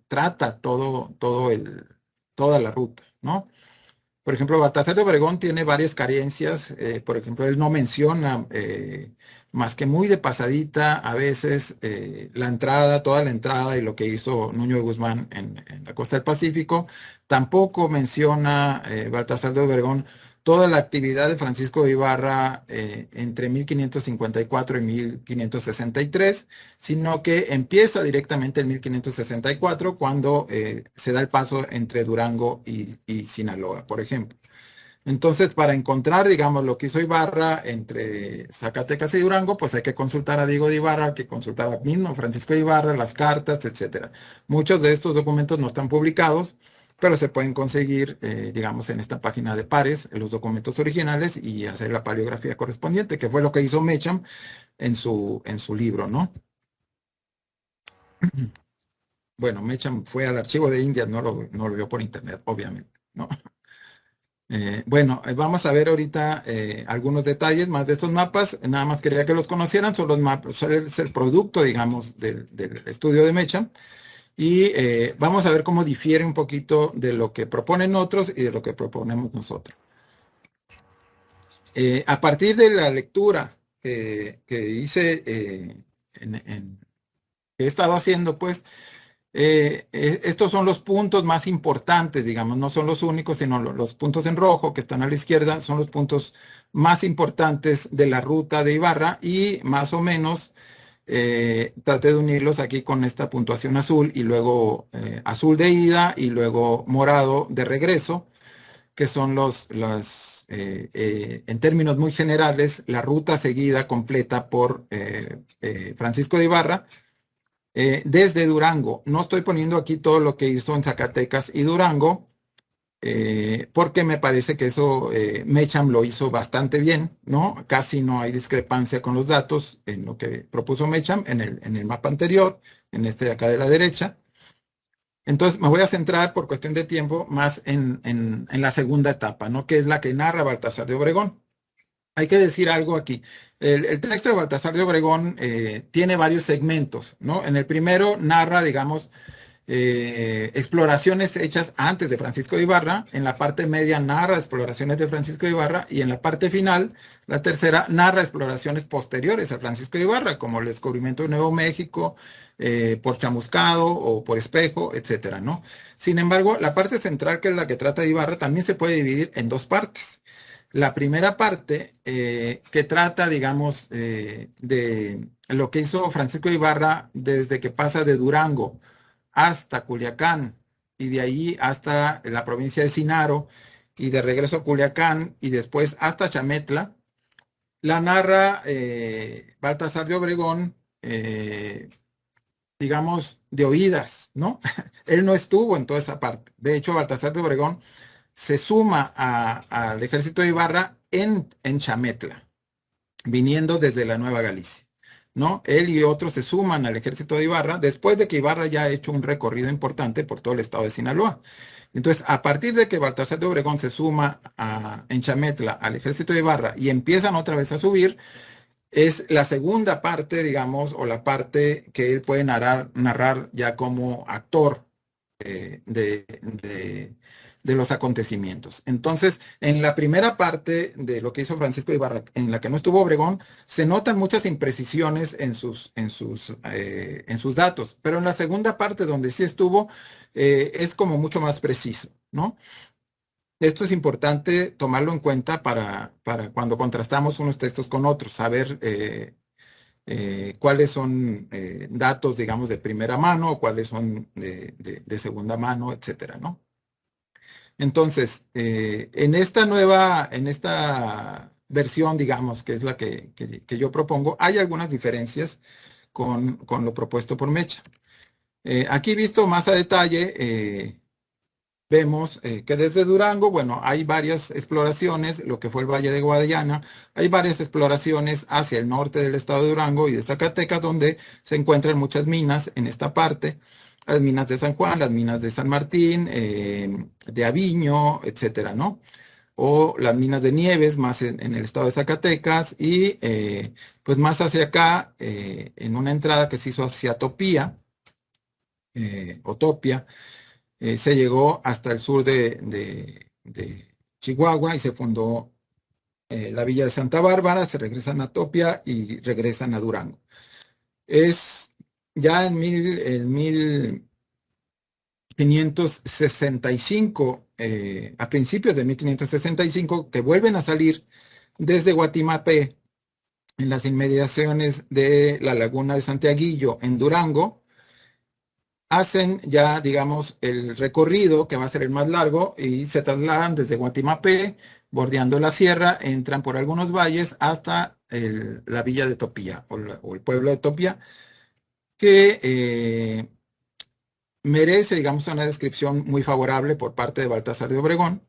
trata toda la ruta, ¿no? Por ejemplo, Baltasar de Obregón tiene varias carencias. Por ejemplo, él no menciona más que muy de pasadita a veces toda la entrada y lo que hizo Nuño de Guzmán en la costa del Pacífico. Tampoco menciona Baltasar de Obregón toda la actividad de Francisco de Ibarra entre 1554 y 1563, sino que empieza directamente en 1564 cuando se da el paso entre Durango y Sinaloa, por ejemplo. Entonces, para encontrar, digamos, lo que hizo Ibarra entre Zacatecas y Durango, pues hay que consultar a Diego de Ibarra, hay que consultar a mismo Francisco de Ibarra, las cartas, etcétera. Muchos de estos documentos no están publicados, pero se pueden conseguir, digamos, en esta página de pares, los documentos originales y hacer la paleografía correspondiente, que fue lo que hizo Mecham en su libro, ¿no? Bueno, Mecham fue al archivo de Indias, no lo vio por internet, obviamente, ¿no? Bueno, vamos a ver ahorita algunos detalles más de estos mapas. Nada más quería que los conocieran. Son los mapas, es el producto, digamos, del estudio de Mecham. Y vamos a ver cómo difiere un poquito de lo que proponen otros y de lo que proponemos nosotros. A partir de la lectura que hice, que he estado haciendo, pues, Estos son los puntos más importantes, digamos, no son los únicos, sino los puntos en rojo que están a la izquierda son los puntos más importantes de la ruta de Ibarra y más o menos traté de unirlos aquí con esta puntuación azul y luego azul de ida y luego morado de regreso, que son en términos muy generales, la ruta seguida completa por Francisco de Ibarra desde Durango. No estoy poniendo aquí todo lo que hizo en Zacatecas y Durango, porque me parece que eso Mecham lo hizo bastante bien, ¿no? Casi no hay discrepancia con los datos en lo que propuso Mecham en el mapa anterior, en este de acá de la derecha. Entonces me voy a centrar por cuestión de tiempo más en la segunda etapa, ¿no? Que es la que narra Baltasar de Obregón. Hay que decir algo aquí. El texto de Baltasar de Obregón tiene varios segmentos, ¿no? En el primero narra, digamos, exploraciones hechas antes de Francisco de Ibarra, en la parte media narra exploraciones de Francisco de Ibarra y en la parte final, la tercera, narra exploraciones posteriores a Francisco de Ibarra, como el descubrimiento de Nuevo México por Chamuscado o por Espejo, etcétera, ¿no? Sin embargo, la parte central, que es la que trata de Ibarra, también se puede dividir en dos partes. La primera parte, que trata, digamos, de lo que hizo Francisco de Ibarra desde que pasa de Durango hasta Culiacán y de ahí hasta la provincia de Sinaro y de regreso a Culiacán y después hasta Chametla, la narra Baltasar de Obregón, digamos, de oídas, ¿no? Él no estuvo en toda esa parte. De hecho, Baltasar de Obregón se suma al ejército de Ibarra en Chametla, viniendo desde la Nueva Galicia, ¿no? Él y otros se suman al ejército de Ibarra después de que Ibarra ya ha hecho un recorrido importante por todo el estado de Sinaloa. Entonces, a partir de que Baltasar de Obregón se suma en Chametla al ejército de Ibarra y empiezan otra vez a subir, es la segunda parte, digamos, o la parte que él puede narrar ya como actor de los acontecimientos. Entonces, en la primera parte de lo que hizo Francisco de Ibarra, en la que no estuvo Obregón, se notan muchas imprecisiones en sus datos, pero en la segunda parte, donde sí estuvo, es como mucho más preciso, ¿no? Esto es importante tomarlo en cuenta para cuando contrastamos unos textos con otros, saber cuáles son datos, digamos, de primera mano o cuáles son de segunda mano, etcétera, ¿no? Entonces, en esta versión, digamos, que es la que yo propongo, hay algunas diferencias con lo propuesto por Mecha. Aquí visto más a detalle, vemos que desde Durango, bueno, hay varias exploraciones, lo que fue el Valle de Guadiana, hay varias exploraciones hacia el norte del estado de Durango y de Zacatecas, donde se encuentran muchas minas en esta parte, las minas de San Juan, las minas de San Martín, de Aviño, etcétera, ¿no? O las minas de Nieves, más en el estado de Zacatecas, y pues más hacia acá, en una entrada que se hizo hacia Topía, o Topia, se llegó hasta el sur de Chihuahua y se fundó la villa de Santa Bárbara, se regresan a Topia y regresan a Durango. Es ya en 1565, a principios de 1565, que vuelven a salir desde Guatimapé, en las inmediaciones de la laguna de Santiaguillo, en Durango, hacen ya, digamos, el recorrido, que va a ser el más largo, y se trasladan desde Guatimapé, bordeando la sierra, entran por algunos valles hasta la villa de Topía, o el pueblo de Topía, que merece, digamos, una descripción muy favorable por parte de Baltasar de Obregón,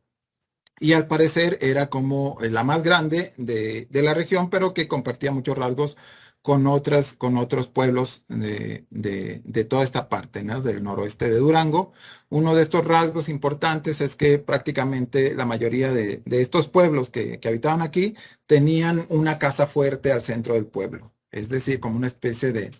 y al parecer era como la más grande de la región, pero que compartía muchos rasgos con otros pueblos de toda esta parte, ¿no? Del noroeste de Durango. Uno de estos rasgos importantes es que prácticamente la mayoría de estos pueblos que habitaban aquí tenían una casa fuerte al centro del pueblo, es decir, como una especie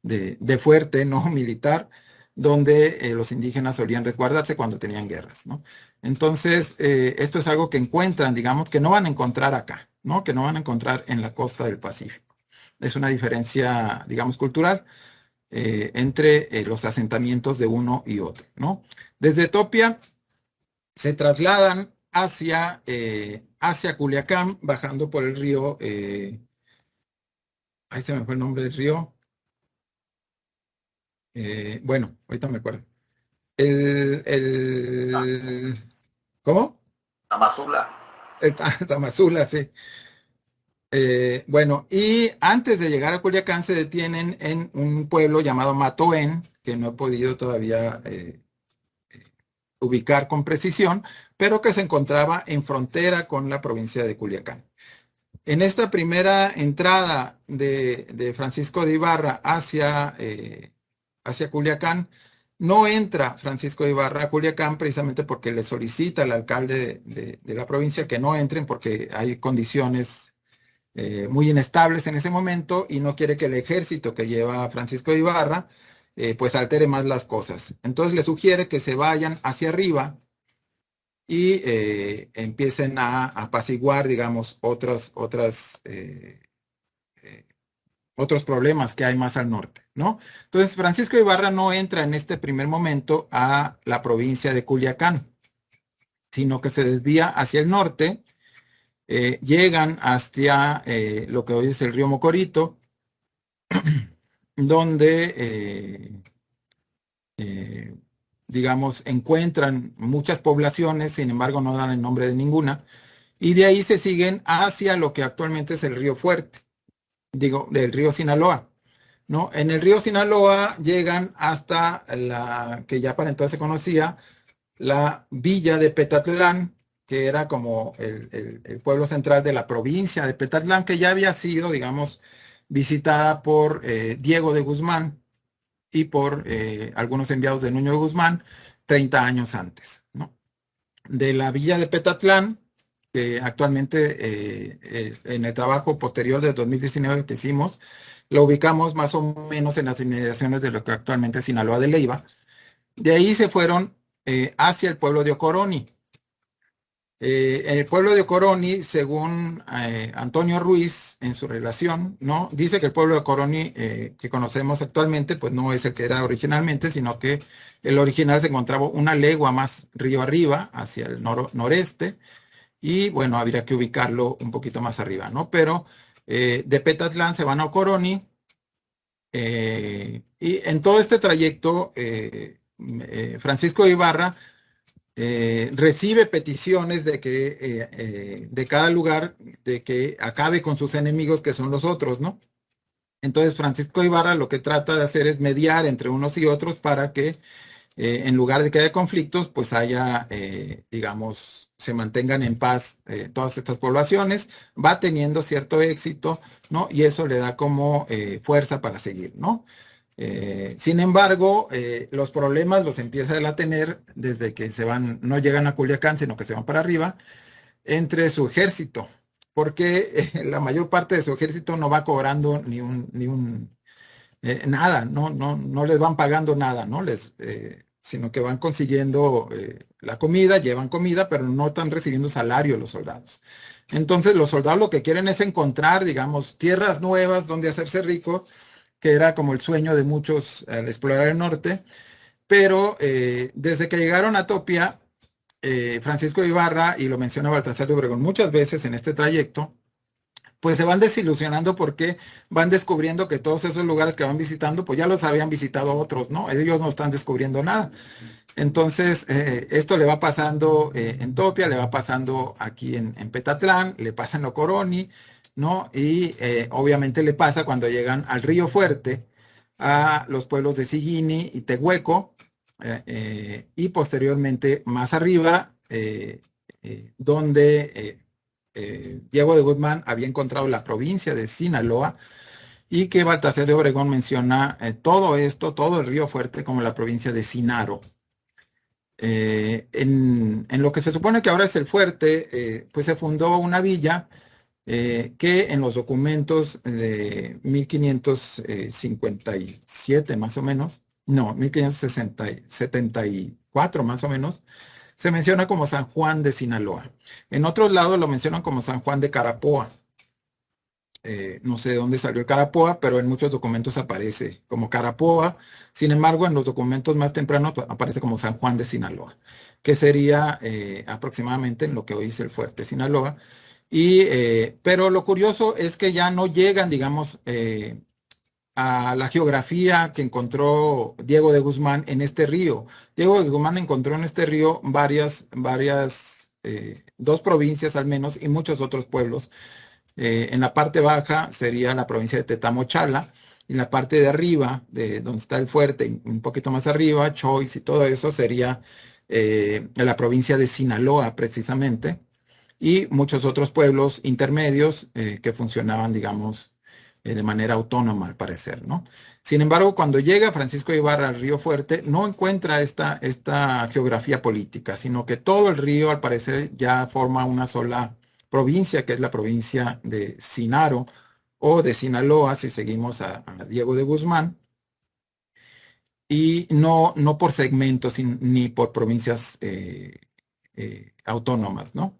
de fuerte no militar, donde los indígenas solían resguardarse cuando tenían guerras, ¿no? Entonces, esto es algo que encuentran, digamos, que no van a encontrar acá, ¿no? Que no van a encontrar en la costa del Pacífico. Es una diferencia, digamos, cultural. entre los asentamientos de uno y otro, ¿no? Desde Topia se trasladan hacia Culiacán, bajando por el río, ahí se me fue el nombre del río, bueno, ahorita me acuerdo. ¿Cómo? Tamazula. El Tamazula, sí. Bueno, y antes de llegar a Culiacán se detienen en un pueblo llamado Matoén, que no he podido todavía ubicar con precisión, pero que se encontraba en frontera con la provincia de Culiacán. En esta primera entrada de Francisco de Ibarra hacia Culiacán, no entra Francisco de Ibarra a Culiacán precisamente porque le solicita al alcalde de la provincia que no entren porque hay condiciones muy inestables en ese momento y no quiere que el ejército que lleva a Francisco de Ibarra pues altere más las cosas. Entonces le sugiere que se vayan hacia arriba y empiecen a apaciguar, digamos, otros problemas que hay más al norte, ¿no? Entonces, Francisco de Ibarra no entra en este primer momento a la provincia de Culiacán, sino que se desvía hacia el norte, llegan hasta lo que hoy es el río Mocorito, donde, digamos, encuentran muchas poblaciones, sin embargo, no dan el nombre de ninguna, y de ahí se siguen hacia lo que actualmente es el río Fuerte, digo, del río Sinaloa, ¿no? En el río Sinaloa llegan hasta la que ya para entonces se conocía, la villa de Petatlán, que era como el pueblo central de la provincia de Petatlán, que ya había sido, digamos, visitada por Diego de Guzmán y por algunos enviados de Nuño de Guzmán 30 años antes, ¿no? De la villa de Petatlán, que actualmente en el trabajo posterior del 2019 que hicimos, lo ubicamos más o menos en las inmediaciones de lo que actualmente es Sinaloa de Leiva. De ahí se fueron hacia el pueblo de Ocoroni. En el pueblo de Ocoroni, según Antonio Ruiz, en su relación, ¿no? Dice que el pueblo de Ocoroni que conocemos actualmente, pues no es el que era originalmente, sino que el original se encontraba una legua más río arriba, hacia el noreste, y bueno, habría que ubicarlo un poquito más arriba, ¿no? Pero de Petatlán se van a Ocoroni, y en todo este trayecto, Francisco de Ibarra recibe peticiones de que de cada lugar de que acabe con sus enemigos que son los otros, ¿no? Entonces Francisco Ibarra lo que trata de hacer es mediar entre unos y otros para que en lugar de que haya conflictos, pues haya, digamos, se mantengan en paz todas estas poblaciones, va teniendo cierto éxito, ¿no? Y eso le da como fuerza para seguir, ¿no? Sin embargo, los problemas los empieza él a tener desde que se van, no llegan a Culiacán, sino que se van para arriba, entre su ejército, porque la mayor parte de su ejército no va cobrando nada, no les van pagando nada, ¿no? Sino que van consiguiendo la comida, llevan comida, pero no están recibiendo salario los soldados. Entonces, los soldados lo que quieren es encontrar, digamos, tierras nuevas donde hacerse ricos, que era como el sueño de muchos al explorar el norte, pero desde que llegaron a Topia, Francisco de Ibarra, y lo menciona Baltasar de Obregón muchas veces en este trayecto, pues se van desilusionando porque van descubriendo que todos esos lugares que van visitando, pues ya los habían visitado otros, ¿no? Ellos no están descubriendo nada. Entonces, esto le va pasando en Topia, le va pasando aquí en Petatlán, le pasa en Ocoroni, ¿no? Y obviamente le pasa cuando llegan al Río Fuerte, a los pueblos de Siguini y Tehueco, y posteriormente más arriba, donde Diego de Guzmán había encontrado la provincia de Sinaloa y que Baltasar de Obregón menciona todo esto, todo el Río Fuerte como la provincia de Sinaro. En lo que se supone que ahora es el fuerte, pues se fundó una villa que en los documentos de 1557 más o menos, no, 1574 más o menos, se menciona como San Juan de Sinaloa. En otros lados lo mencionan como San Juan de Carapoa. no sé de dónde salió el Carapoa, pero en muchos documentos aparece como Carapoa. Sin embargo, en los documentos más tempranos aparece como San Juan de Sinaloa, que sería aproximadamente en lo que hoy es el Fuerte Sinaloa. Pero lo curioso es que ya no llegan, digamos, a la geografía que encontró Diego de Guzmán en este río. Diego de Guzmán encontró en este río dos provincias al menos y muchos otros pueblos. En la parte baja sería la provincia de Tetamochala, y en la parte de arriba, de donde está el fuerte, un poquito más arriba, Choix y todo eso, sería la provincia de Sinaloa, precisamente, y muchos otros pueblos intermedios que funcionaban, digamos, de manera autónoma, al parecer, ¿no? Sin embargo, cuando llega Francisco de Ibarra al Río Fuerte, no encuentra esta geografía política, sino que todo el río, al parecer, ya forma una sola provincia, que es la provincia de Sinaro o de Sinaloa, si seguimos a Diego de Guzmán, y no por segmentos ni por provincias autónomas, ¿no?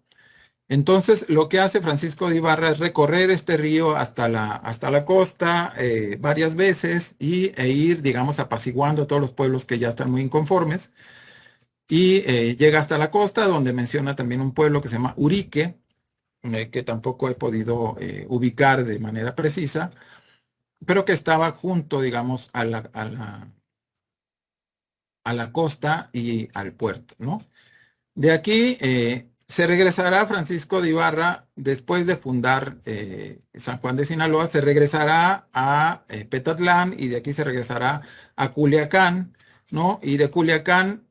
Entonces, lo que hace Francisco de Ibarra es recorrer este río hasta la costa varias veces e ir, digamos, apaciguando a todos los pueblos que ya están muy inconformes. Y llega hasta la costa, donde menciona también un pueblo que se llama Urique, que tampoco he podido ubicar de manera precisa, pero que estaba junto, digamos, a la costa y al puerto, ¿no? De aquí se regresará Francisco de Ibarra después de fundar San Juan de Sinaloa, se regresará a Petatlán y de aquí se regresará a Culiacán, ¿no? Y de Culiacán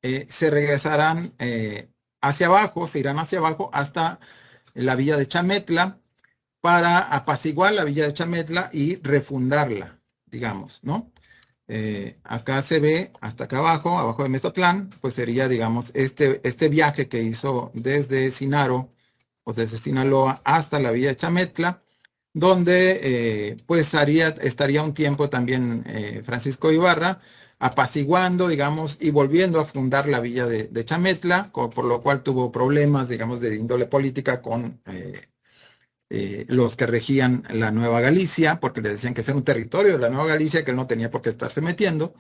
se regresarán hacia abajo, se irán hacia abajo hasta la villa de Chametla para apaciguar la villa de Chametla y refundarla, digamos, ¿no? Acá se ve hasta acá abajo de Meztotlán, pues sería, digamos, este viaje que hizo desde Sinaro o desde Sinaloa hasta la villa de Chametla, donde pues estaría un tiempo también Francisco Ibarra apaciguando, digamos, y volviendo a fundar la villa de Chametla, por lo cual tuvo problemas, digamos, de índole política con los que regían la Nueva Galicia, porque le decían que ese era un territorio de la Nueva Galicia que él no tenía por qué estarse metiendo.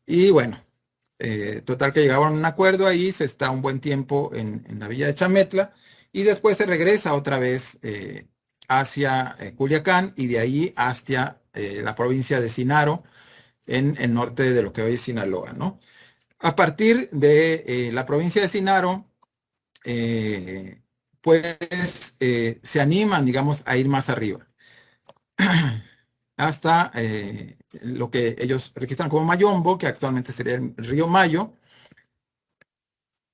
Y bueno, total que llegaron a un acuerdo ahí, se está un buen tiempo en la villa de Chametla y después se regresa otra vez hacia Culiacán y de ahí hacia la provincia de Sinaro en el norte de lo que hoy es Sinaloa, ¿no? A partir de la provincia de Sinaro, eh, pues se animan, digamos, a ir más arriba hasta lo que ellos registran como Mayombo, que actualmente sería el río Mayo.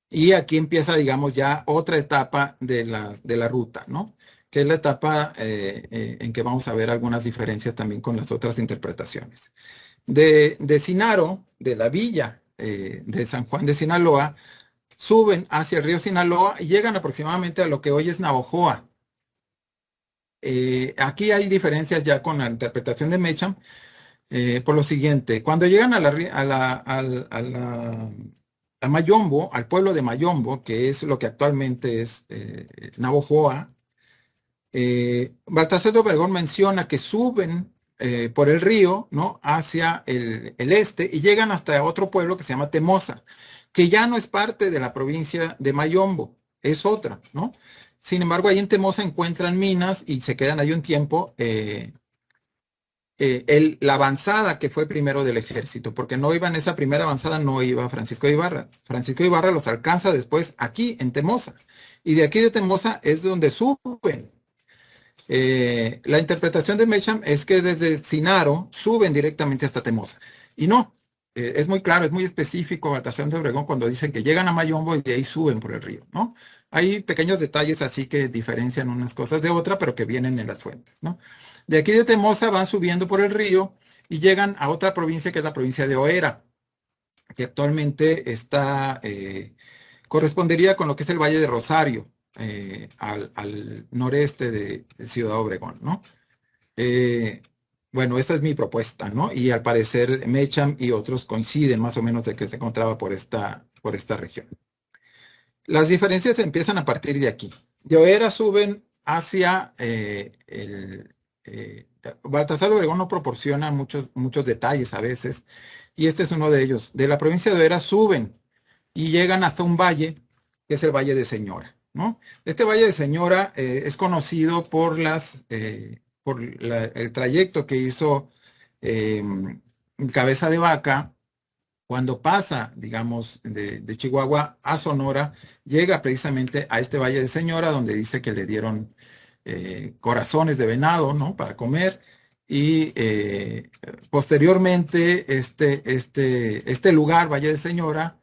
Y aquí empieza, digamos, ya otra etapa de la ruta, ¿no? Que es la etapa en que vamos a ver algunas diferencias también con las otras interpretaciones. De Sinaro, de la villa de San Juan de Sinaloa, suben hacia el río Sinaloa y llegan aproximadamente a lo que hoy es Navojoa. Aquí hay diferencias ya con la interpretación de Mecham, por lo siguiente, cuando llegan a Mayombo, al pueblo de Mayombo, que es lo que actualmente es Navojoa, Baltasar de Obregón menciona que suben por el río, ¿no? Hacia el este y llegan hasta otro pueblo que se llama Temosa, que ya no es parte de la provincia de Mayombo, es otra, ¿no? Sin embargo, ahí en Temosa encuentran minas y se quedan ahí un tiempo. La avanzada que fue primero del ejército, porque no iba en esa primera avanzada, no iba Francisco de Ibarra. Francisco de Ibarra los alcanza después aquí en Temosa, y de aquí de Temosa es donde suben. La interpretación de Mecham es que desde Sinaro suben directamente hasta Temosa, y no, es muy claro, es muy específico Baltasar de Obregón cuando dicen que llegan a Mayombo y de ahí suben por el río, ¿no? Hay pequeños detalles así que diferencian unas cosas de otra, pero que vienen en las fuentes, ¿no? De aquí de Temosa van subiendo por el río y llegan a otra provincia que es la provincia de Oera, que actualmente correspondería con lo que es el Valle de Rosario, al noreste de Ciudad Obregón, ¿no? Eh, bueno, esta es mi propuesta, ¿no? Y al parecer Mecham y otros coinciden más o menos de que se encontraba por esta región. Las diferencias empiezan a partir de aquí. De Oera suben hacia Baltasar Obregón no proporciona muchos detalles a veces, y este es uno de ellos. De la provincia de Vera suben y llegan hasta un valle, que es el Valle de Señora, ¿no? Este Valle de Señora es conocido por el trayecto que hizo eh, Cabeza de Vaca cuando pasa, digamos, de Chihuahua a Sonora, llega precisamente a este Valle de Señora, donde dice que le dieron corazones de venado, ¿no? Para comer. Y posteriormente, este lugar, Valle de Señora,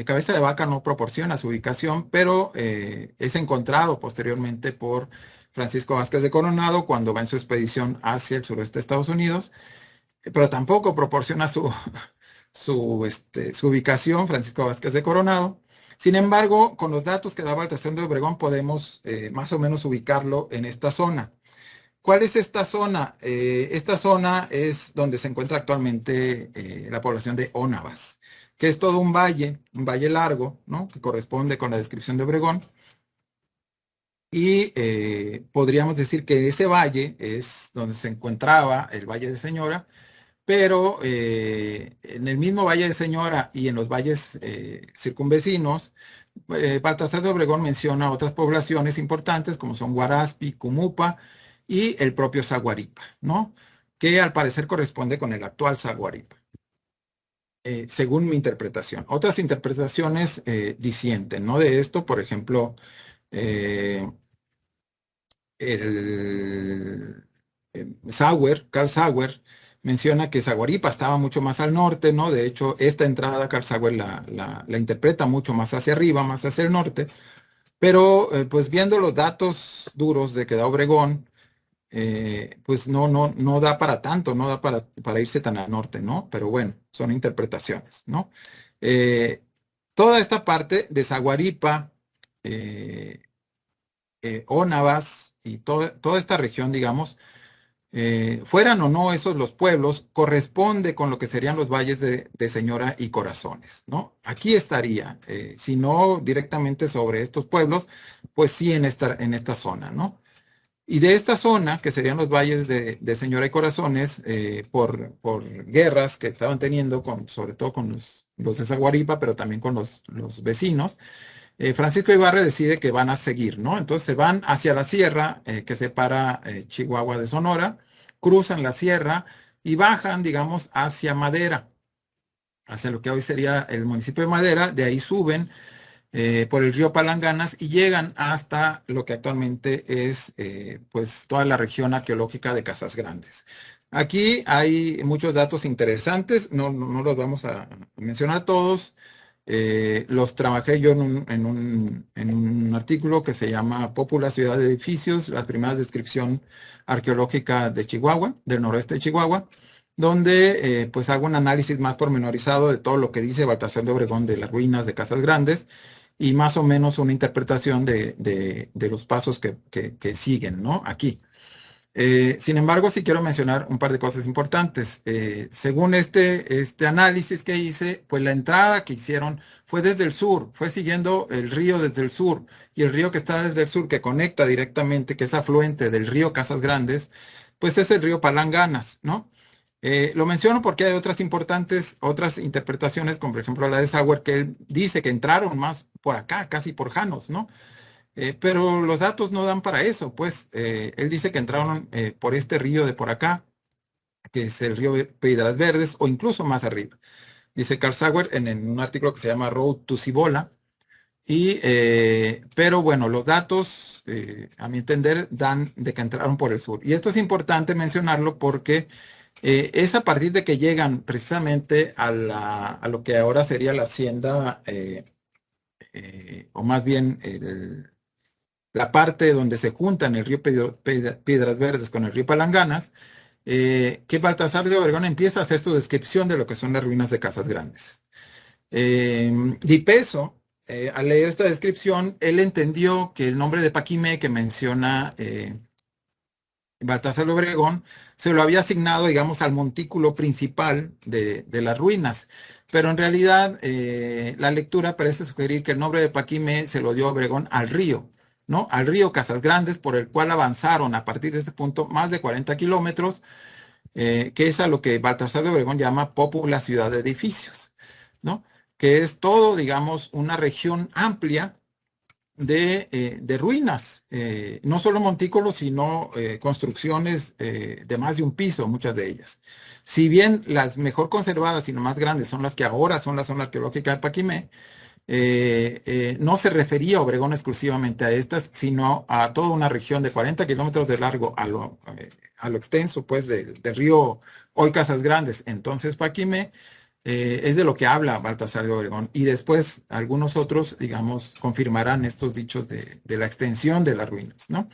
Cabeza de Vaca no proporciona su ubicación, pero es encontrado posteriormente por Francisco Vázquez de Coronado cuando va en su expedición hacia el suroeste de Estados Unidos, pero tampoco proporciona su ubicación, Francisco Vázquez de Coronado. Sin embargo, con los datos que daba Baltasar de Obregón, podemos más o menos ubicarlo en esta zona. ¿Cuál es esta zona? Esta zona es donde se encuentra actualmente la población de Ónavas, que es todo un valle largo, ¿no? Que corresponde con la descripción de Obregón. Y podríamos decir que ese valle es donde se encontraba el Valle de Señora, pero en el mismo Valle de Señora y en los valles circunvecinos, Baltasar de Obregón menciona otras poblaciones importantes como son Guaraspi, Cumupa y el propio Zaguaripa, ¿no? Que al parecer corresponde con el actual Zaguaripa, según mi interpretación. Otras interpretaciones disienten, ¿no? De esto, por ejemplo, eh, el Carl Sauer, menciona que Zaguaripa estaba mucho más al norte, ¿no? De hecho, esta entrada Carl Sauer la interpreta mucho más hacia arriba, más hacia el norte, pero pues viendo los datos duros de que da Obregón, pues no da para tanto, no da para irse tan al norte, ¿no? Pero bueno, son interpretaciones, ¿no? Eh, Toda esta parte de Zaguaripa, Ónavas y toda esta región, digamos, fueran o no esos los pueblos, corresponde con lo que serían los valles de Señora y Corazones, ¿no? Aquí estaría, si no directamente sobre estos pueblos, pues sí en esta zona, ¿no? Y de esta zona, que serían los valles de Señora y Corazones, por guerras que estaban teniendo, sobre todo con los de Zaguaripa, pero también con los vecinos, Francisco Ibarra decide que van a seguir, ¿no? Entonces se van hacia la sierra que separa Chihuahua de Sonora, cruzan la sierra y bajan, digamos, hacia Madera, hacia lo que hoy sería el municipio de Madera. De ahí suben por el río Palanganas y llegan hasta lo que actualmente es pues toda la región arqueológica de Casas Grandes. Aquí hay muchos datos interesantes, no los vamos a mencionar todos. Los trabajé yo en un artículo que se llama Pópula, Ciudad de Edificios, la primera descripción arqueológica de Chihuahua, del noroeste de Chihuahua, donde pues hago un análisis más pormenorizado de todo lo que dice Baltasar de Obregón de las ruinas de Casas Grandes y más o menos una interpretación de los pasos que siguen, ¿no? Aquí. Sin embargo, sí quiero mencionar un par de cosas importantes. Según este análisis que hice, pues la entrada que hicieron fue desde el sur, fue siguiendo el río desde el sur, y el río que está desde el sur, que conecta directamente, que es afluente del río Casas Grandes, pues es el río Palanganas, ¿no? Lo menciono porque hay otras interpretaciones, como por ejemplo la de Sauer, que él dice que entraron más por acá, casi por Janos, ¿no? Pero los datos no dan para eso, pues él dice que entraron por este río de por acá, que es el río Piedras Verdes, o incluso más arriba. Dice Carl Sauer en un artículo que se llama Road to Cibola, pero bueno, los datos, a mi entender, dan de que entraron por el sur. Y esto es importante mencionarlo porque es a partir de que llegan precisamente a lo que ahora sería la hacienda, o más bien la parte donde se juntan el río Piedras Verdes con el río Palanganas, que Baltasar de Obregón empieza a hacer su descripción de lo que son las ruinas de Casas Grandes. Di Peso, al leer esta descripción, él entendió que el nombre de Paquimé que menciona Baltasar de Obregón se lo había asignado, digamos, al montículo principal de las ruinas. Pero en realidad la lectura parece sugerir que el nombre de Paquimé se lo dio Obregón al río, ¿no? Al río Casas Grandes, por el cual avanzaron a partir de este punto más de 40 kilómetros, que es a lo que Baltasar de Obregón llama Pópula Ciudad de Edificios, ¿no? Que es todo, digamos, una región amplia de ruinas, no solo montículos, sino construcciones de más de un piso, muchas de ellas. Si bien las mejor conservadas y las más grandes son las que ahora son la zona arqueológica de Paquimé, no se refería Obregón exclusivamente a estas, sino a toda una región de 40 kilómetros de largo a lo extenso, pues, del río hoy Casas Grandes, entonces Paquimé, es de lo que habla Baltasar de Obregón. Y después algunos otros, digamos, confirmarán estos dichos de la extensión de las ruinas, ¿no?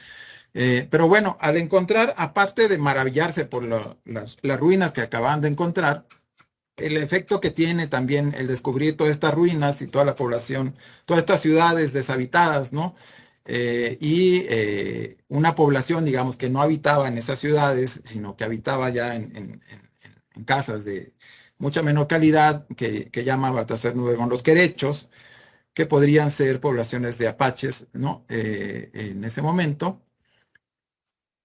Pero bueno, al encontrar, aparte de maravillarse por las ruinas que acaban de encontrar, el efecto que tiene también el descubrir todas estas ruinas y toda la población, todas estas ciudades deshabitadas, ¿no? Una población, digamos, que no habitaba en esas ciudades, sino que habitaba ya en casas de mucha menor calidad, que llama Baltasar de Obregón los querechos, que podrían ser poblaciones de apaches, ¿no? En ese momento,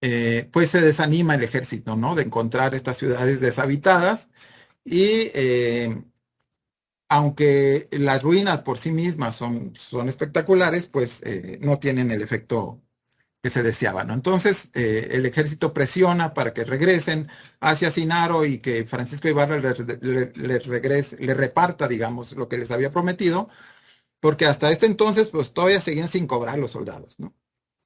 pues se desanima el ejército, ¿no? De encontrar estas ciudades deshabitadas y aunque las ruinas por sí mismas son espectaculares, pues no tienen el efecto que se deseaba, ¿no? Entonces, el ejército presiona para que regresen hacia Sinaro y que Francisco Ibarra le reparta, digamos, lo que les había prometido, porque hasta este entonces, pues todavía seguían sin cobrar los soldados, ¿no?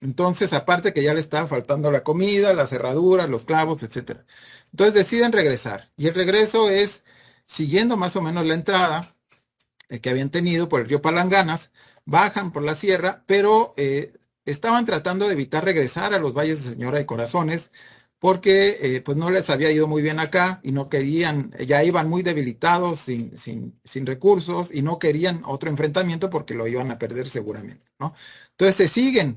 Entonces, aparte que ya le estaba faltando la comida, las cerraduras, los clavos, etcétera. Entonces deciden regresar. Y el regreso es siguiendo más o menos la entrada que habían tenido por el río Palanganas, bajan por la sierra, pero estaban tratando de evitar regresar a los valles de Señora de Corazones, porque pues no les había ido muy bien acá y no querían, ya iban muy debilitados, sin recursos, y no querían otro enfrentamiento porque lo iban a perder seguramente, ¿no? Entonces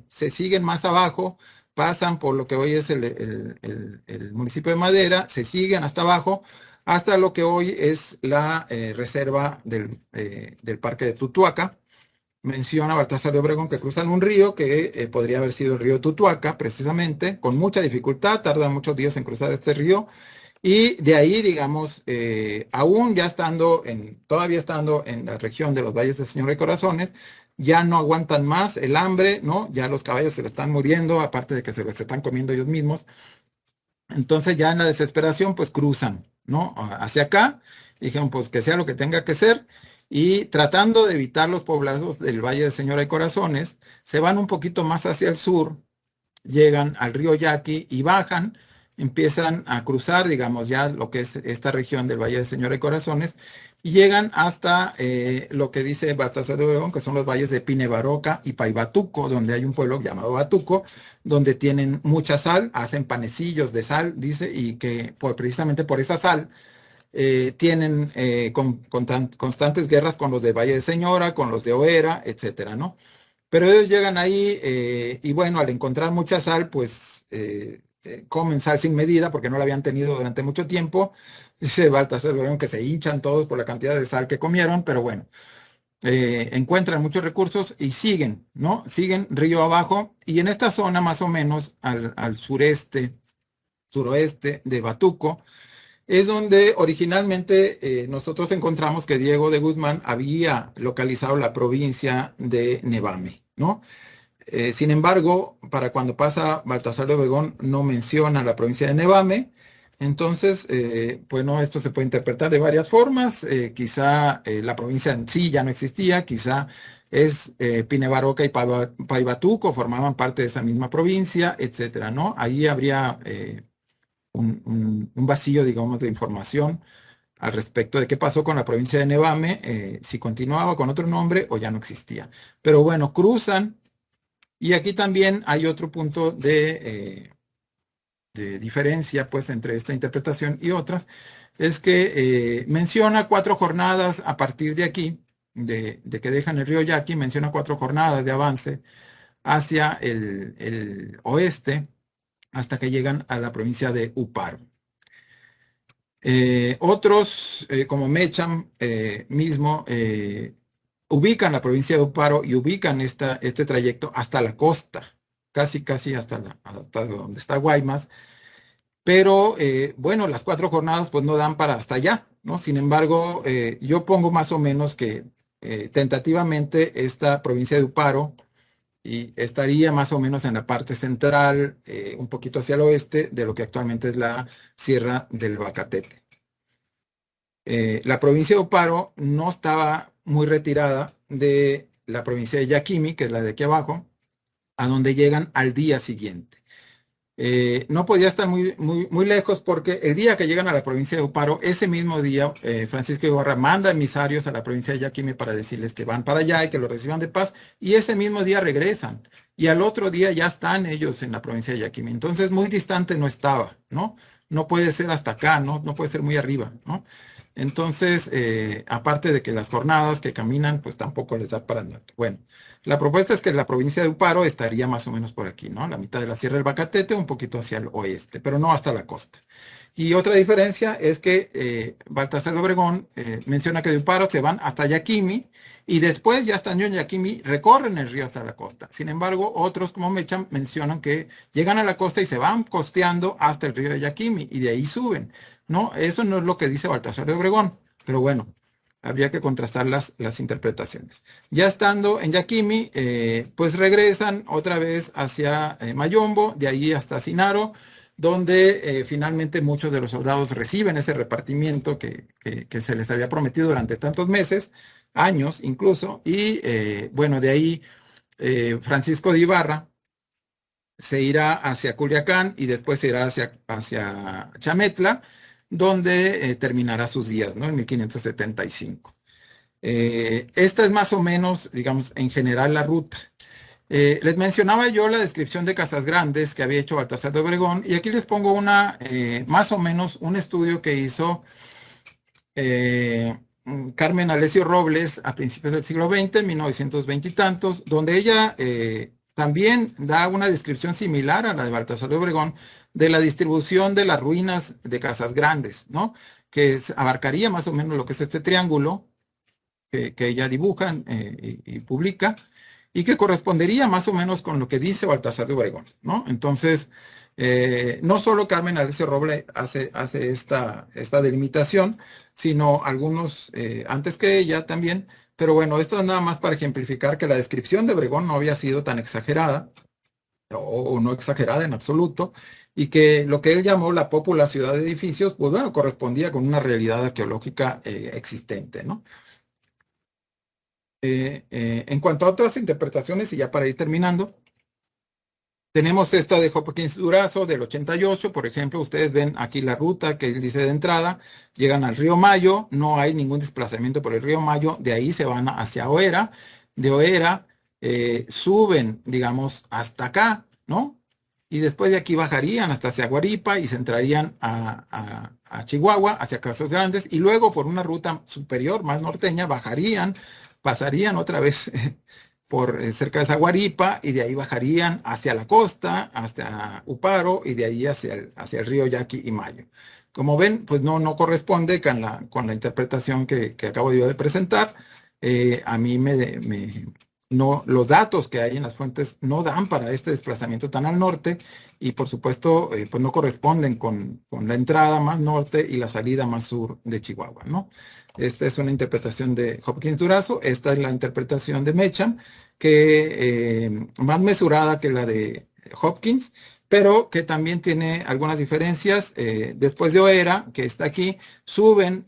se siguen más abajo, pasan por lo que hoy es el municipio de Madera, se siguen hasta abajo, hasta lo que hoy es la reserva del Parque de Tutuaca. Menciona Baltasar de Obregón que cruzan un río que podría haber sido el río Tutuaca, precisamente, con mucha dificultad, tardan muchos días en cruzar este río, y de ahí, digamos, aún ya todavía estando en la región de los Valles de Señor de Corazones, ya no aguantan más el hambre, ¿no? Ya los caballos se le están muriendo, aparte de que se los están comiendo ellos mismos. Entonces ya en la desesperación, pues cruzan, ¿no? Hacia acá, dijeron, pues que sea lo que tenga que ser, y tratando de evitar los poblados del Valle de Señora de Corazones, se van un poquito más hacia el sur, llegan al río Yaqui y bajan, empiezan a cruzar, digamos, ya lo que es esta región del Valle de Señor de Corazones, y llegan hasta lo que dice Baltasar de Obregón, que son los valles de Pinebaroca y Paibatuco, donde hay un pueblo llamado Batuco, donde tienen mucha sal, hacen panecillos de sal, dice, y que precisamente por esa sal tienen constantes guerras con los de Valle de Señora, con los de Oera, etcétera, ¿no? Pero ellos llegan ahí y bueno, al encontrar mucha sal, pues comen sal sin medida porque no la habían tenido durante mucho tiempo. Dice Baltasar que se hinchan todos por la cantidad de sal que comieron, pero bueno, encuentran muchos recursos y siguen, ¿no? Siguen río abajo y en esta zona más o menos al sureste, suroeste de Batuco, es donde originalmente nosotros encontramos que Diego de Guzmán había localizado la provincia de Nevame, ¿no? Sin embargo, para cuando pasa Baltasar de Obregón no menciona la provincia de Nevame, entonces, bueno, esto se puede interpretar de varias formas, quizá la provincia en sí ya no existía, quizá es Pinebaroca y Paibatuco formaban parte de esa misma provincia, etcétera, ¿no? Ahí habría un vacío, digamos, de información al respecto de qué pasó con la provincia de Nevame, si continuaba con otro nombre o ya no existía. Pero bueno, cruzan y aquí también hay otro punto de diferencia, pues, entre esta interpretación y otras, es que menciona 4 jornadas a partir de aquí, de que dejan el río Yaqui, menciona 4 jornadas de avance hacia el oeste, hasta que llegan a la provincia de Upar. Otros, como Mecham mismo, ubican la provincia de Uparo y ubican este trayecto hasta la costa, casi hasta donde está Guaymas. Pero bueno, las 4 jornadas pues no dan para hasta allá, ¿no? Sin embargo, yo pongo más o menos que tentativamente esta provincia de Uparo y estaría más o menos en la parte central, un poquito hacia el oeste de lo que actualmente es la Sierra del Bacatete. La provincia de Uparo no estaba muy retirada de la provincia de Yaquimi, que es la de aquí abajo, a donde llegan al día siguiente. No podía estar muy lejos porque el día que llegan a la provincia de Uparo, ese mismo día, Francisco Ibarra manda emisarios a la provincia de Yaquimi para decirles que van para allá y que lo reciban de paz, y ese mismo día regresan, y al otro día ya están ellos en la provincia de Yaquimi. Entonces, muy distante no estaba, ¿no? No puede ser hasta acá, ¿no? No puede ser muy arriba, ¿no? Entonces, aparte de que las jornadas que caminan, pues tampoco les da para andar. Bueno, la propuesta es que la provincia de Uparo estaría más o menos por aquí, ¿no? La mitad de la Sierra del Bacatete, un poquito hacia el oeste, pero no hasta la costa. Y otra diferencia es que Baltasar de Obregón menciona que de Uparo se van hasta Yaquimi y después, ya estando en Yaquimi, recorren el río hasta la costa. Sin embargo, otros como Mecham mencionan que llegan a la costa y se van costeando hasta el río de Yaquimi y de ahí suben, ¿no? Eso no es lo que dice Baltasar de Obregón, pero bueno, habría que contrastar las interpretaciones. Ya estando en Yaquimi, pues regresan otra vez hacia Mayombo, de ahí hasta Sinaro, donde finalmente muchos de los soldados reciben ese repartimiento que se les había prometido durante tantos meses, años incluso, y bueno, de ahí Francisco de Ibarra se irá hacia Culiacán y después se irá hacia Chametla, donde terminará sus días, ¿no? En 1575. Esta es más o menos, digamos, en general la ruta. Les mencionaba yo la descripción de Casas Grandes que había hecho Baltasar de Obregón, y aquí les pongo más o menos un estudio que hizo Carmen Alesio Robles a principios del siglo XX, 1920 y tantos, donde ella también da una descripción similar a la de Baltasar de Obregón de la distribución de las ruinas de Casas Grandes, ¿no? Que abarcaría más o menos lo que es este triángulo que ella dibuja y publica, y que correspondería más o menos con lo que dice Baltasar de Obregón, ¿no? Entonces, no solo Carmen Alesio Roble hace esta delimitación, sino algunos antes que ella también, pero bueno, esto es nada más para ejemplificar que la descripción de Obregón no había sido tan exagerada, o no exagerada en absoluto, y que lo que él llamó la popular ciudad de edificios, pues bueno, correspondía con una realidad arqueológica existente, ¿no? En cuanto a otras interpretaciones, y ya para ir terminando, tenemos esta de Hopkins Durazo del 88, por ejemplo, ustedes ven aquí la ruta que él dice de entrada, llegan al río Mayo, no hay ningún desplazamiento por el río Mayo, de ahí se van hacia Oera, de Oera suben, digamos, hasta acá, ¿no? Y después de aquí bajarían hasta hacia Guaripa y se entrarían a Chihuahua, hacia Casas Grandes, y luego por una ruta superior, más norteña, bajarían, pasarían otra vez por cerca de Zaguaripa, y de ahí bajarían hacia la costa, hasta Uparo, y de ahí hacia el río Yaqui y Mayo. Como ven, pues no corresponde con la interpretación que acabo yo de presentar. A mí no, los datos que hay en las fuentes no dan para este desplazamiento tan al norte, y por supuesto pues no corresponden con la entrada más norte y la salida más sur de Chihuahua, ¿no? Esta es una interpretación de Hopkins Durazo, esta es la interpretación de Mecham, que más mesurada que la de Hopkins, pero que también tiene algunas diferencias. Después de Oera, que está aquí, suben,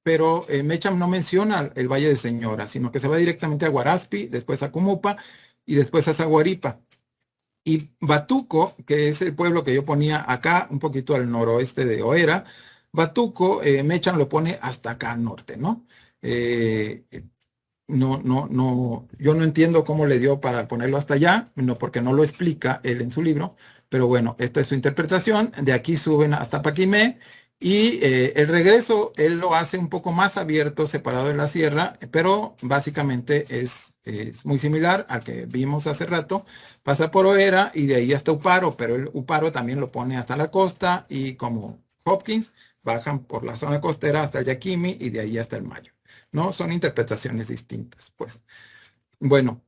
pero Mecham no menciona el Valle de Señora, sino que se va directamente a Guaraspi, después a Cumupa y después a Zaguaripa. Y Batuco, que es el pueblo que yo ponía acá, un poquito al noroeste de Oera, Batuco, Mecham lo pone hasta acá al norte, ¿no? Yo no entiendo cómo le dio para ponerlo hasta allá, no, porque no lo explica él en su libro, pero bueno, esta es su interpretación. De aquí suben hasta Paquimé, y el regreso él lo hace un poco más abierto, separado de la sierra, pero básicamente es muy similar al que vimos hace rato. Pasa por Oera y de ahí hasta Uparo, pero el Uparo también lo pone hasta la costa, y como Hopkins, bajan por la zona costera hasta el Yaquimi y de ahí hasta el Mayo. ¿no? Son interpretaciones distintas, pues. Bueno,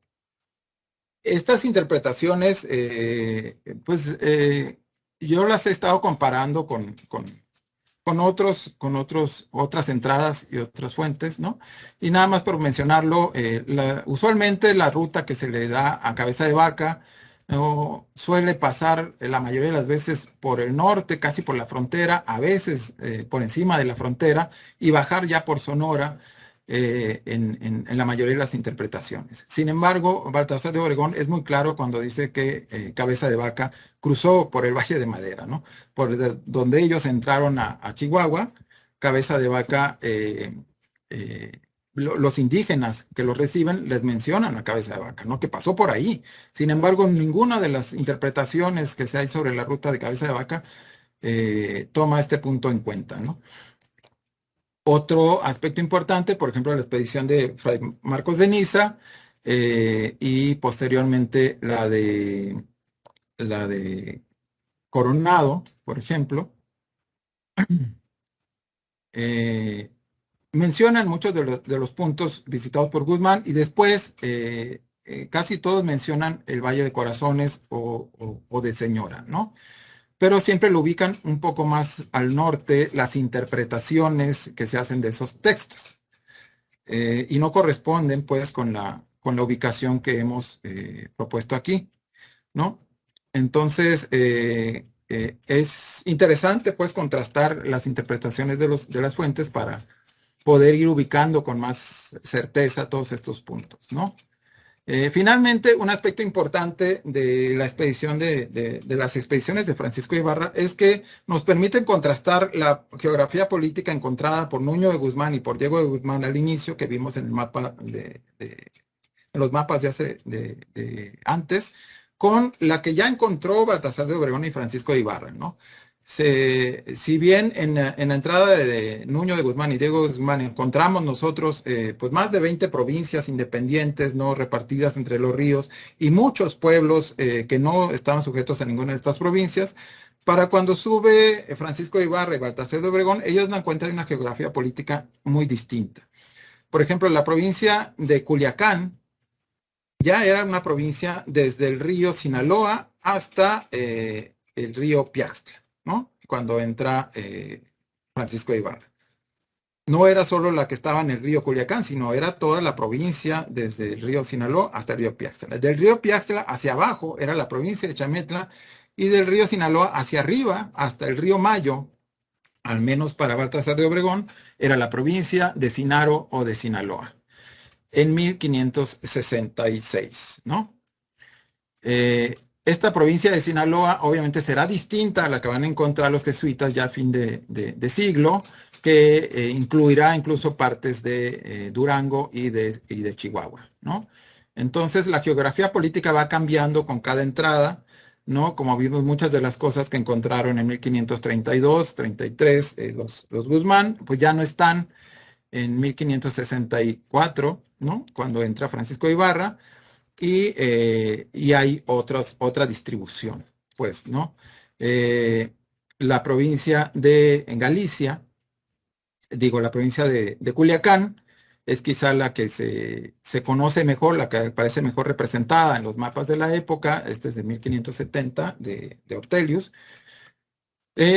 estas interpretaciones, yo las he estado comparando con otras entradas y otras fuentes, ¿no? Y nada más por mencionarlo, usualmente la ruta que se le da a Cabeza de Vaca, ¿no? Suele pasar la mayoría de las veces por el norte, casi por la frontera, a veces por encima de la frontera, y bajar ya por Sonora en la mayoría de las interpretaciones. Sin embargo, Baltasar de Obregón es muy claro cuando dice que Cabeza de Vaca cruzó por el Valle de Madera, ¿no? Donde ellos entraron a Chihuahua. Cabeza de Vaca, los indígenas que los reciben les mencionan a Cabeza de Vaca, ¿no? Que pasó por ahí. Sin embargo, ninguna de las interpretaciones que se hay sobre la ruta de Cabeza de Vaca toma este punto en cuenta, ¿no? Otro aspecto importante, por ejemplo, la expedición de Fray Marcos de Niza y posteriormente la de Coronado, por ejemplo, mencionan muchos de los puntos visitados por Guzmán y después casi todos mencionan el Valle de Corazones o de Señora, ¿no? Pero siempre lo ubican un poco más al norte las interpretaciones que se hacen de esos textos y no corresponden pues con la ubicación que hemos propuesto aquí, ¿no? Entonces, es interesante pues contrastar las interpretaciones de las fuentes para poder ir ubicando con más certeza todos estos puntos, ¿no? Finalmente, un aspecto importante de la expedición de las expediciones de Francisco Ibarra es que nos permiten contrastar la geografía política encontrada por Nuño de Guzmán y por Diego de Guzmán al inicio, que vimos en el mapa en los mapas de antes, con la que ya encontró Baltasar de Obregón y Francisco de Ibarra, ¿no? Si bien en la entrada de Nuño de Guzmán y Diego de Guzmán encontramos nosotros pues más de 20 provincias independientes, ¿no? Repartidas entre los ríos y muchos pueblos que no estaban sujetos a ninguna de estas provincias, para cuando sube Francisco de Ibarra y Baltasar de Obregón, ellos dan cuenta de una geografía política muy distinta. Por ejemplo, la provincia de Culiacán ya era una provincia desde el río Sinaloa hasta el río Piaxtla, ¿no? Cuando entra Francisco de Ibarra. No era solo la que estaba en el río Culiacán, sino era toda la provincia desde el río Sinaloa hasta el río Piaxtla. Del río Piaxtla hacia abajo era la provincia de Chametla y del río Sinaloa hacia arriba hasta el río Mayo, al menos para Baltasar de Obregón, era la provincia de Sinaro o de Sinaloa en 1566, ¿no? Esta provincia de Sinaloa obviamente será distinta a la que van a encontrar los jesuitas ya a fin de siglo, que incluirá incluso partes de Durango y de Chihuahua, ¿no? Entonces la geografía política va cambiando con cada entrada, ¿no? Como vimos muchas de las cosas que encontraron en 1532, 33, los Guzmán, pues ya no están en 1564, ¿no? Cuando entra Francisco Ibarra y hay otra distribución, pues, ¿no? La provincia en Galicia, digo, la provincia de Culiacán, es quizá la que se conoce mejor, la que parece mejor representada en los mapas de la época, este es de 1570, de Ortelius,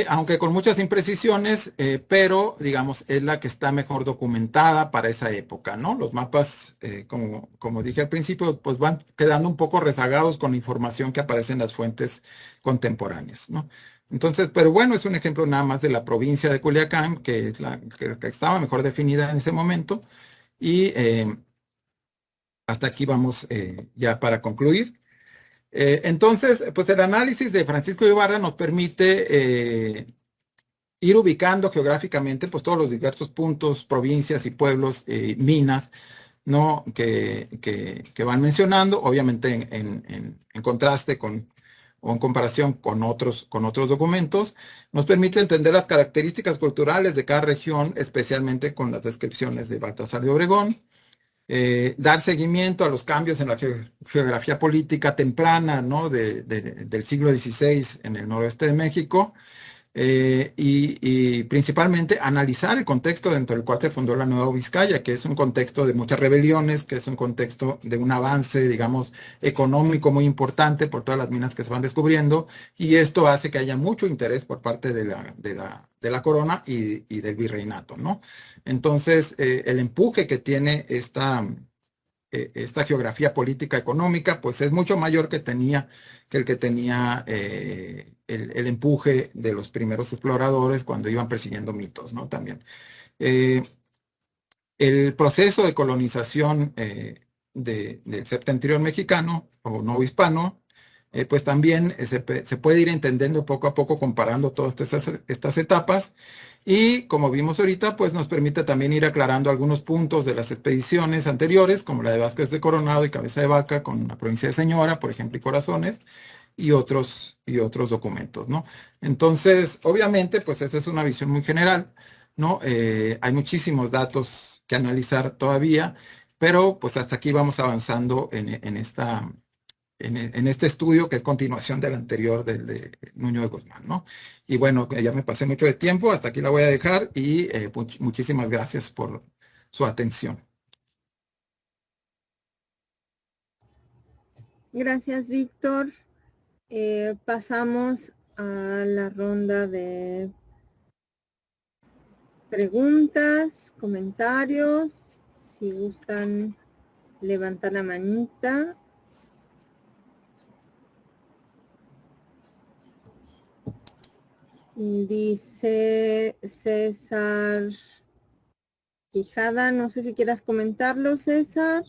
aunque con muchas imprecisiones, pero digamos es la que está mejor documentada para esa época, ¿no? Los mapas, como dije al principio, pues van quedando un poco rezagados con la información que aparece en las fuentes contemporáneas, ¿no? Entonces, pero bueno, es un ejemplo nada más de la provincia de Culiacán, que es que estaba mejor definida en ese momento, y hasta aquí vamos ya para concluir. Entonces, pues el análisis de Francisco Ibarra nos permite ir ubicando geográficamente pues todos los diversos puntos, provincias y pueblos, minas, ¿no? que van mencionando, obviamente en contraste o en comparación con otros documentos, nos permite entender las características culturales de cada región, especialmente con las descripciones de Baltasar de Obregón, dar seguimiento a los cambios en la geografía política temprana, ¿no? del siglo XVI en el noroeste de México, y principalmente analizar el contexto dentro del cual se fundó la Nueva Vizcaya, que es un contexto de muchas rebeliones, que es un contexto de un avance, digamos, económico muy importante por todas las minas que se van descubriendo, y esto hace que haya mucho interés por parte de la corona y del virreinato, ¿no? Entonces, el empuje que tiene esta geografía política económica, pues es mucho mayor que el que tenía el empuje de los primeros exploradores cuando iban persiguiendo mitos, ¿no? También. Eh, el proceso de colonización del septentrión mexicano o no hispano, pues también se puede ir entendiendo poco a poco comparando todas estas etapas y como vimos ahorita, pues nos permite también ir aclarando algunos puntos de las expediciones anteriores, como la de Vázquez de Coronado y Cabeza de Vaca con la provincia de Señora, por ejemplo, y Corazones, y otros documentos, ¿no? Entonces, obviamente, pues esa es una visión muy general, ¿no? Hay muchísimos datos que analizar todavía, pero pues hasta aquí vamos avanzando en este estudio que es continuación del anterior, del de Nuño de Guzmán, ¿no? Y bueno, ya me pasé mucho de tiempo, hasta aquí la voy a dejar y muchísimas gracias por su atención. Gracias, Víctor. Pasamos a la ronda de preguntas, comentarios. Si gustan levantar la manita. Dice César Quijada, no sé si quieras comentarlo, César.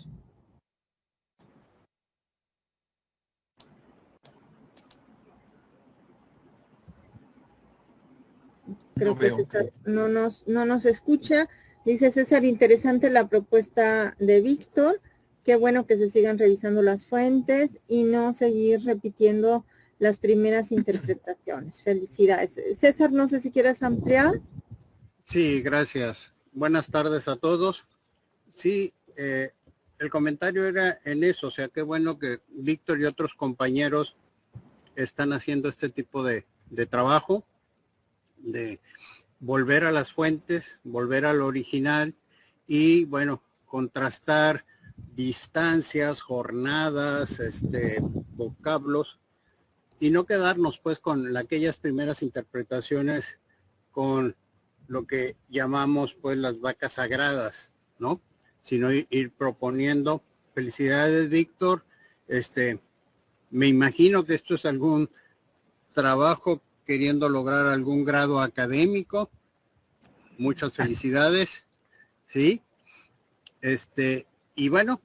Creo que César no nos escucha. Dice César, interesante la propuesta de Víctor. Qué bueno que se sigan revisando las fuentes y no seguir repitiendo las primeras interpretaciones. Felicidades. César, no sé si quieres ampliar. Sí, gracias. Buenas tardes a todos. Sí, el comentario era en eso, o sea, qué bueno que Víctor y otros compañeros están haciendo este tipo de trabajo, de volver a las fuentes, volver al original y, bueno, contrastar distancias, jornadas, vocablos y no quedarnos pues con aquellas primeras interpretaciones con lo que llamamos pues las vacas sagradas, ¿no? Sino ir proponiendo. Felicidades, Víctor. Me imagino que esto es algún trabajo queriendo lograr algún grado académico. Muchas felicidades, ¿sí? Y bueno,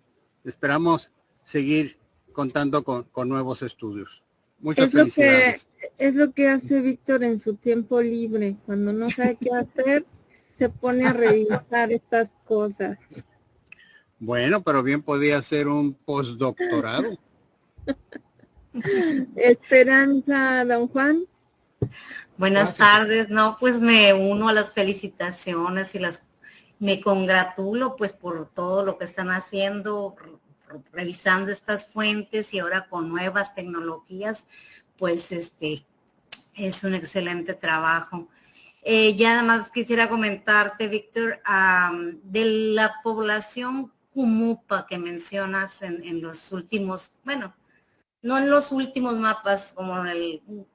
esperamos seguir contando con nuevos estudios. Muchas felicidades. Es lo que hace Víctor en su tiempo libre. Cuando no sabe qué hacer, se pone a revisar estas cosas. Bueno, pero bien podía hacer un postdoctorado. Esperanza, don Juan. Buenas tardes. No, pues me uno a las felicitaciones y me congratulo pues por todo lo que están haciendo, revisando estas fuentes y ahora con nuevas tecnologías, pues es un excelente trabajo. Ya nada más quisiera comentarte, Víctor, de la población Cumupa que mencionas en los últimos, bueno, no en los últimos mapas, como en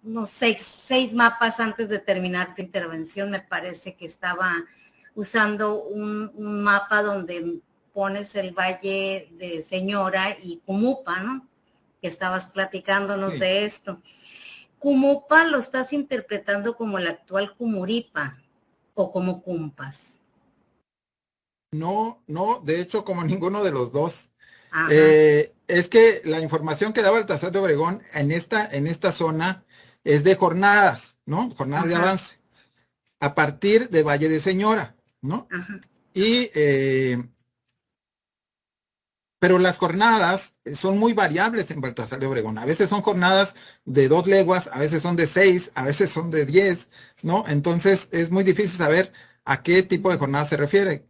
unos seis mapas antes de terminar tu intervención, me parece que estaba usando un mapa donde pones el Valle de Señora y Cumupa, ¿no? Que estabas platicándonos sí. De esto. Cumupa lo estás interpretando como el actual Cumuripa o como Cumpas. No, de hecho como ninguno de los dos. Es que la información que daba el Baltasar de Obregón en esta zona es de jornadas, ¿no? Jornadas Ajá. De avance. A partir de Valle de Señora, ¿no? Ajá. Y pero las jornadas son muy variables en Baltasar de Obregón. A veces son jornadas de 2 leguas, a veces son de 6, a veces son de 10, ¿no? Entonces es muy difícil saber a qué tipo de jornadas se refiere.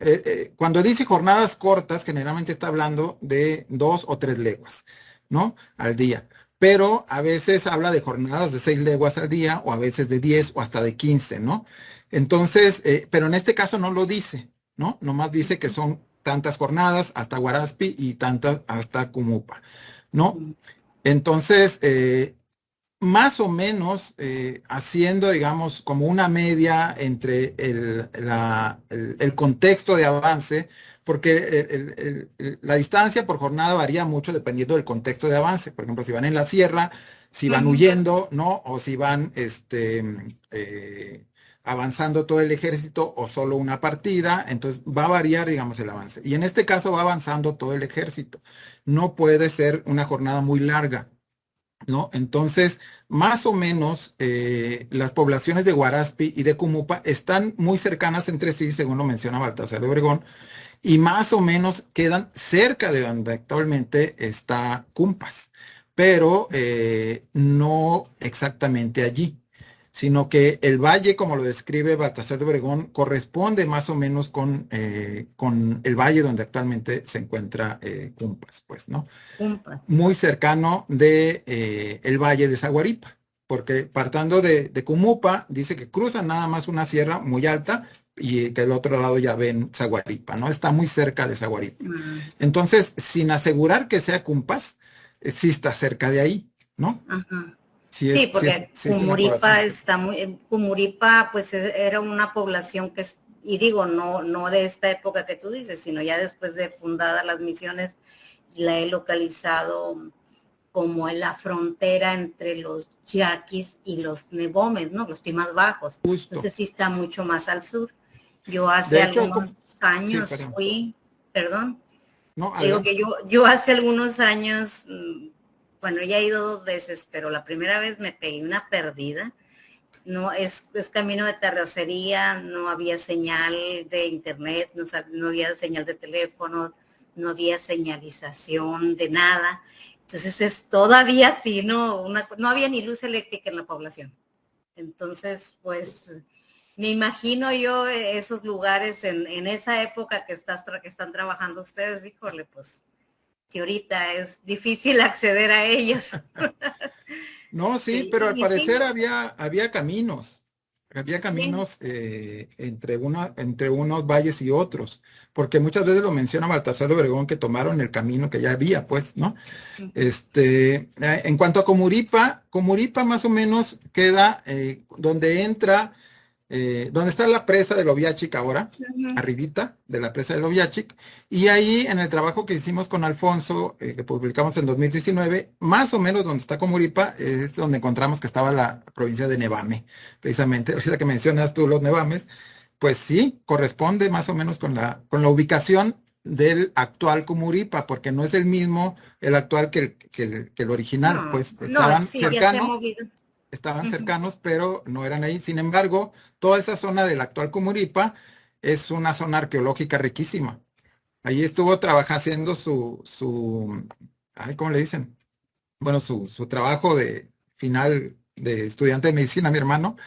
Cuando dice jornadas cortas, generalmente está hablando de 2 o 3 leguas, ¿no? Al día. pero a veces habla de jornadas de 6 leguas al día, o a veces de 10 o hasta de 15, ¿no? Entonces, pero en este caso no lo dice, ¿no? Nomás dice que son tantas jornadas hasta Guaraspi y tantas hasta Cumupa, ¿no? Entonces, más o menos haciendo, digamos, como una media entre el contexto de avance, porque la distancia por jornada varía mucho dependiendo del contexto de avance. Por ejemplo, si van en la sierra, si van huyendo, ¿no? O si van avanzando todo el ejército o solo una partida, entonces va a variar, digamos, el avance. Y en este caso va avanzando todo el ejército. No puede ser una jornada muy larga, ¿no? Entonces, más o menos, las poblaciones de Guaraspi y de Cumupa están muy cercanas entre sí, según lo menciona Baltasar de Obregón, y más o menos quedan cerca de donde actualmente está Cumpas, pero no exactamente allí, sino que el valle, como lo describe Baltasar de Obregón, corresponde más o menos con el valle donde actualmente se encuentra Cumpas, pues, ¿no? Cumpas. Muy cercano de el valle de Zaguaripa, porque partando de Cumupa, dice que cruzan nada más una sierra muy alta y que del otro lado ya ven Zaguaripa, ¿no? Está muy cerca de Zaguaripa. Entonces, sin asegurar que sea Cumpas, sí está cerca de ahí, ¿no? Ajá. Sí, Sí, porque sí es una Cumuripa población. está muy, Cumuripa pues era una población que, y digo, no de esta época que tú dices, sino ya después de fundadas las misiones, la he localizado como en la frontera entre los yaquis y los nebomes, ¿no? Los pimas bajos. Justo. Entonces sí está mucho más al sur. Yo hace De hecho, algunos sí, años perdón. fui, perdón, No, digo que adelante. yo hace algunos años, bueno, ya he ido 2 veces, pero la primera vez me pegué una perdida. No, es camino de terracería, no había señal de internet, no había señal de teléfono, no había señalización de nada. Entonces es todavía así, no había ni luz eléctrica en la población. Entonces, pues, me imagino yo esos lugares en esa época que están trabajando ustedes, híjole, pues, que ahorita es difícil acceder a ellos. No, sí, Sí, pero al y sí, parecer había caminos. Había sí. caminos entre unos valles y otros, porque muchas veces lo menciona Baltasar de Obregón que tomaron el camino que ya había, pues, ¿no? En cuanto a Comuripa, Comuripa más o menos queda donde entra, donde está la presa del Oviachic ahora, arribita de la presa del Oviachic, y ahí en el trabajo que hicimos con Alfonso, que publicamos en 2019, más o menos donde está Comuripa, es donde encontramos que estaba la provincia de Nevame, precisamente, ahorita que mencionas tú los Nevames, pues sí, corresponde más o menos con la ubicación del actual Comuripa, porque no es el mismo el actual que el original, No, pues no, sí, ya se ha movido. estaban cercanos, pero no eran ahí. Sin embargo, toda esa zona del actual Comuripa es una zona arqueológica riquísima. Ahí estuvo trabajando haciendo ay, ¿cómo le dicen? Bueno, su trabajo de final de estudiante de medicina, mi hermano,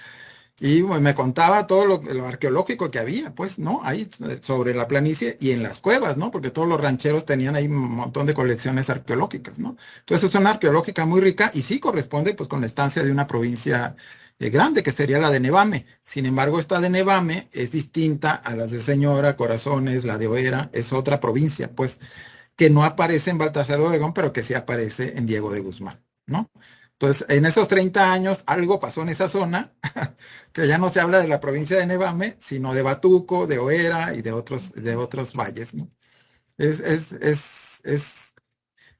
y pues, me contaba todo lo arqueológico que había, pues, ¿no? Ahí sobre la planicie y en las cuevas, ¿no? Porque todos los rancheros tenían ahí un montón de colecciones arqueológicas, ¿no? Entonces es una arqueológica muy rica y sí corresponde pues con la estancia de una provincia grande, que sería la de Nevame. Sin embargo, esta de Nevame es distinta a las de Señora, Corazones, la de Oera, es otra provincia, pues, que no aparece en Baltasar de Obregón, pero que sí aparece en Diego de Guzmán, ¿no? Entonces, en esos 30 años algo pasó en esa zona, que ya no se habla de la provincia de Nevame, sino de Batuco, de Oera y de otros valles, ¿no?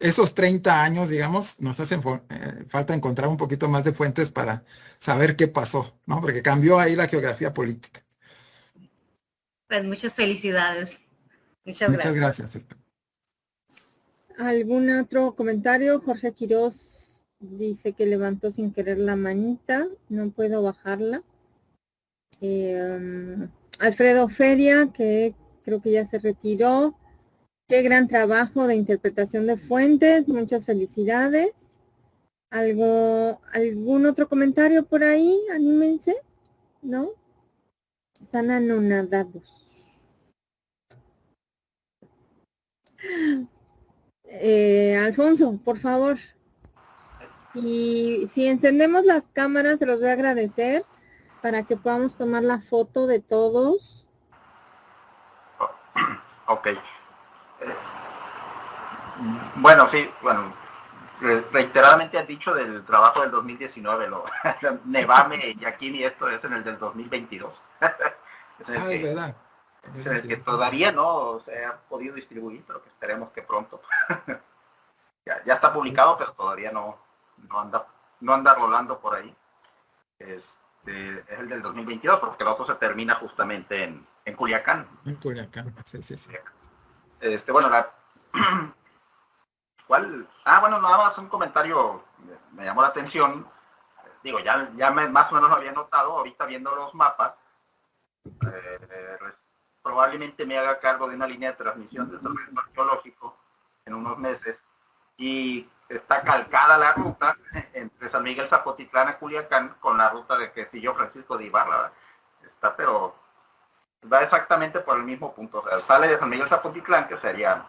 Esos 30 años, digamos, nos hacen falta encontrar un poquito más de fuentes para saber qué pasó, ¿no? Porque cambió ahí la geografía política. Pues muchas felicidades. Muchas Muchas gracias. gracias, Esther. ¿Algún otro comentario? Jorge Quiroz dice que levantó sin querer la manita, no puedo bajarla. Alfredo Feria, que creo que ya se retiró. Qué gran trabajo de interpretación de fuentes, muchas felicidades. ¿Algún otro comentario por ahí? Anímense, ¿no? Están anonadados. Alfonso, por favor. Y si encendemos las cámaras, se los voy a agradecer para que podamos tomar la foto de todos. Ok. Bueno, sí, bueno, reiteradamente has dicho del trabajo del 2019, Nevame y Yakini, esto es en el del 2022. Es en el que, es verdad. es en el que todavía no se ha podido distribuir, pero que esperemos que pronto. ya está publicado, pero todavía no anda rolando por ahí. Es el del 2022, porque el otro se termina justamente en Culiacán. En Culiacán, sí. Bueno, ¿cuál? Bueno, nada más un comentario me llamó la atención. Digo, más o menos lo había notado, ahorita viendo los mapas, probablemente me haga cargo de una línea de transmisión de desarrollo arqueológico en unos meses, y está calcada la ruta entre San Miguel Zapotitlán a Culiacán con la ruta de Quesillo Francisco de Ibarra. Pero va exactamente por el mismo punto. O sea, sale de San Miguel Zapotitlán, que sería